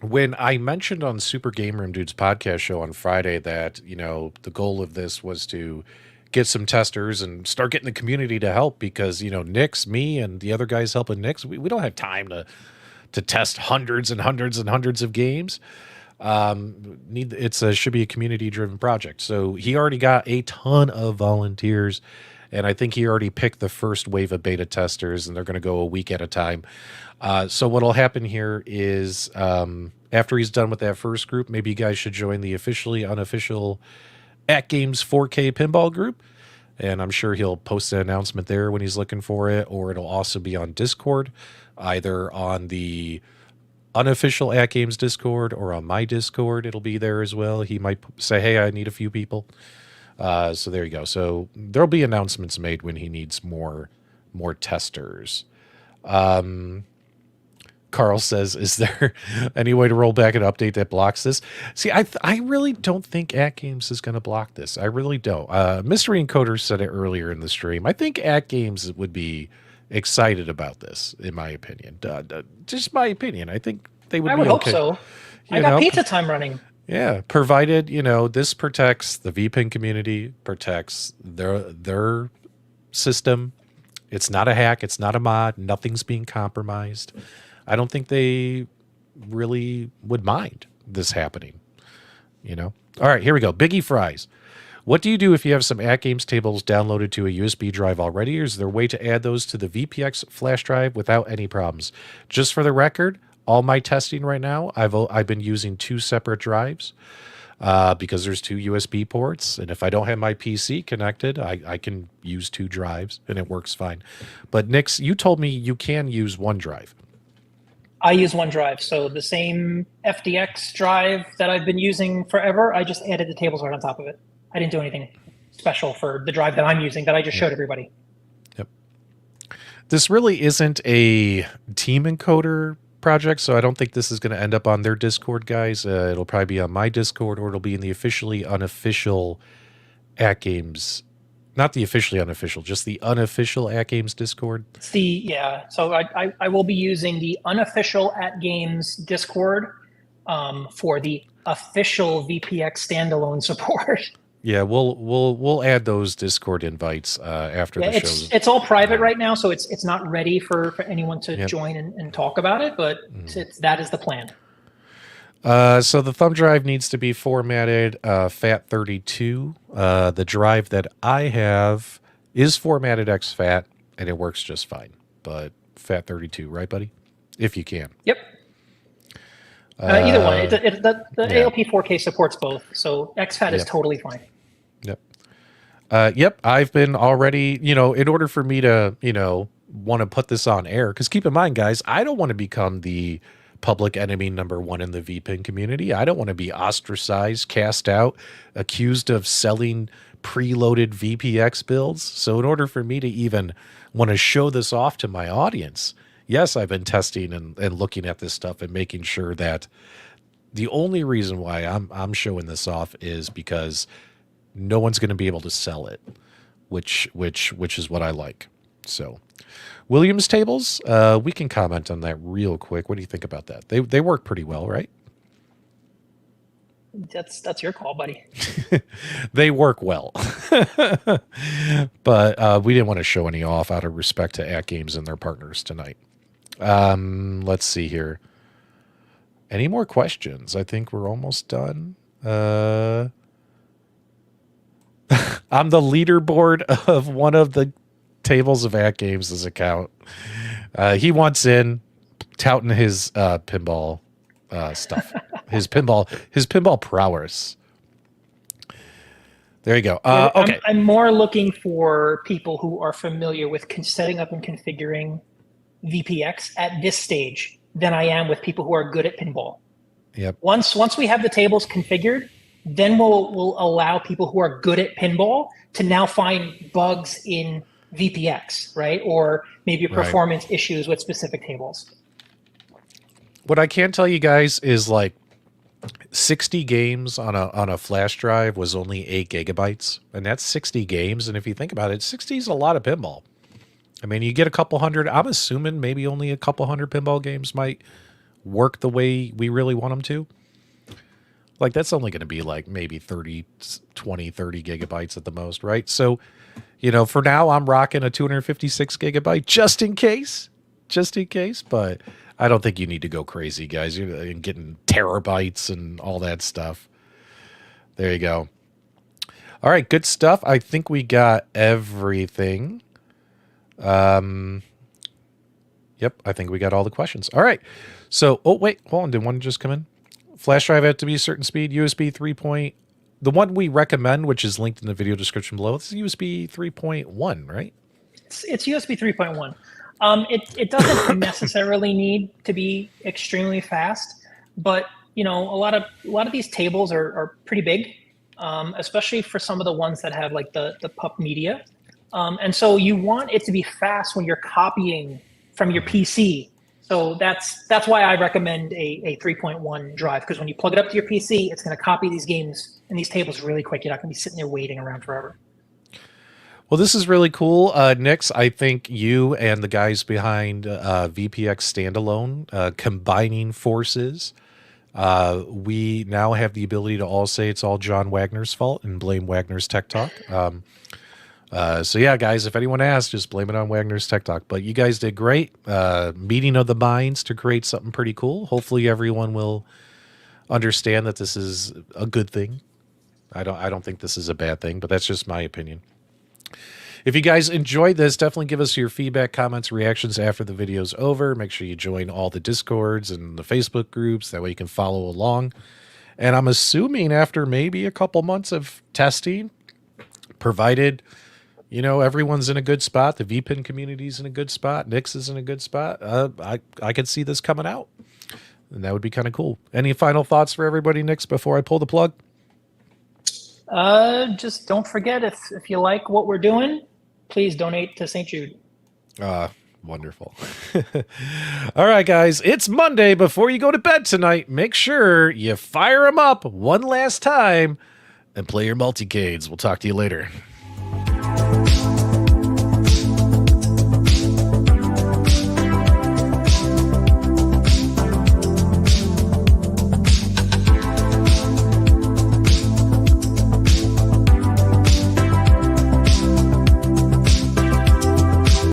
when I mentioned on Super Game Room Dude's podcast show on Friday that, you know, the goal of this was to get some testers and start getting the community to help because, you know, Nick's, me, and the other guys helping Nick's, we don't have time to test hundreds and hundreds and hundreds of games. Should be a community driven project. So he already got a ton of volunteers, and I think he already picked the first wave of beta testers, and they're going to go a week at a time. So what'll happen here is after he's done with that first group, maybe you guys should join the officially unofficial AtGames 4K Pinball group. And I'm sure he'll post an announcement there when he's looking for it, or it'll also be on Discord, either on the unofficial AtGames Discord or on my Discord. It'll be there as well. He might say, hey, I need a few people. So there you go. So there'll be announcements made when he needs more testers. Carl says, is there any way to roll back an update that blocks this? See, I really don't think AtGames is going to block this. I really don't. Mystery Encoder said it earlier in the stream. I think AtGames would be excited about this, in my opinion. Just my opinion. I think they would. I would hope so. I got pizza time running. Yeah, provided, you know, this protects the VPIN community, protects their system. It's not a hack. It's not a mod. Nothing's being compromised. I don't think they really would mind this happening, you know? All right, here we go. Biggie Fries. What do you do if you have some AtGames tables downloaded to a USB drive already? Or is there a way to add those to the VPX flash drive without any problems? Just for the record, all my testing right now, I've been using 2 separate drives because there's 2 USB ports. And if I don't have my PC connected, I can use 2 drives and it works fine. But Nix, you told me you can use 1 drive. I use 1 drive. So the same FDX drive that I've been using forever, I just added the tables right on top of it. I didn't do anything special for the drive that I'm using that I just showed everybody. Yep. This really isn't a team encoder project, so I don't think this is going to end up on their Discord, guys. It'll probably be on my Discord, or it'll be in the officially unofficial AtGames. Not the officially unofficial, just the unofficial AtGames Discord. So I will be using the unofficial AtGames Discord for the official VPX standalone support. Yeah, we'll add those Discord invites after the show. It's all private right now, so it's not ready for anyone to join and talk about it, but that is the plan. So the thumb drive needs to be formatted FAT32. The drive that I have is formatted exFAT, and it works just fine. But FAT32, right, buddy? If you can. Yep. Either one. The ALP 4K supports both, so exFAT is totally fine. Yep. Yep. I've been already, in order for me to, want to put this on air, because keep in mind, guys, I don't want to become the public enemy #1 in the VPIN community. I don't want to be ostracized, cast out, accused of selling preloaded VPX builds. So in order for me to even want to show this off to my audience, yes, I've been testing and looking at this stuff and making sure that the only reason why I'm showing this off is because no one's going to be able to sell it, which is what I like. So Williams tables, we can comment on that real quick. What do you think about that? They work pretty well, right? That's your call, buddy. They work well. But we didn't want to show any off out of respect to AtGames and their partners tonight. Let's see here. Any more questions? I think we're almost done. I'm the leaderboard of one of the tables of AtGames' account. He wants in, touting his pinball stuff, his pinball prowess. There you go. Okay. I'm more looking for people who are familiar with setting up and configuring VPX at this stage than I am with people who are good at pinball. Yep. Once we have the tables configured, then we'll allow people who are good at pinball to now find bugs in VPX, right? Or maybe performance issues with specific tables. What I can tell you guys is like 60 games on a flash drive was only 8 gigabytes, and that's 60 games. And if you think about it, 60 is a lot of pinball. I mean, you get a couple hundred. I'm assuming maybe only a couple hundred pinball games might work the way we really want them to. Like, that's only going to be like maybe 30 gigabytes at the most, right? So, you know, for now, I'm rocking a 256 gigabyte just in case, but I don't think you need to go crazy, guys. You're getting terabytes and all that stuff. There you go. All right, good stuff. I think we got everything. Yep, I think we got all the questions. All right. So, oh, wait, hold on. Did one just come in? Flash drive have to be a certain speed. USB 3. The one we recommend, which is linked in the video description below, it's USB 3.1, right? It's USB 3.1. It doesn't necessarily need to be extremely fast, but you know, a lot of these tables are pretty big, especially for some of the ones that have like the pup media, and so you want it to be fast when you're copying from your PC. So that's why I recommend a 3.1 drive, because when you plug it up to your PC, it's going to copy these games and these tables really quick. You're not going to be sitting there waiting around forever. Well, this is really cool. Nix, I think you and the guys behind VPX Standalone combining forces. We now have the ability to all say it's all John Wagner's fault and blame Wagner's Tech Talk. So yeah, guys, if anyone asks, just blame it on Wagner's Tech Talk. But you guys did great. Meeting of the minds to create something pretty cool. Hopefully everyone will understand that this is a good thing. I don't think this is a bad thing, but that's just my opinion. If you guys enjoyed this, definitely give us your feedback, comments, reactions after the video's over. Make sure you join all the Discords and the Facebook groups. That way you can follow along. And I'm assuming after maybe a couple months of testing, provided, you know, everyone's in a good spot, the VPIN community's in a good spot, Nix is in a good spot, I could see this coming out. And that would be kind of cool. Any final thoughts for everybody, Nix, before I pull the plug? Just don't forget, if you like what we're doing, please donate to St. Jude. Wonderful. All right, guys, it's Monday. Before you go to bed tonight, make sure you fire them up one last time and play your multicades. We'll talk to you later.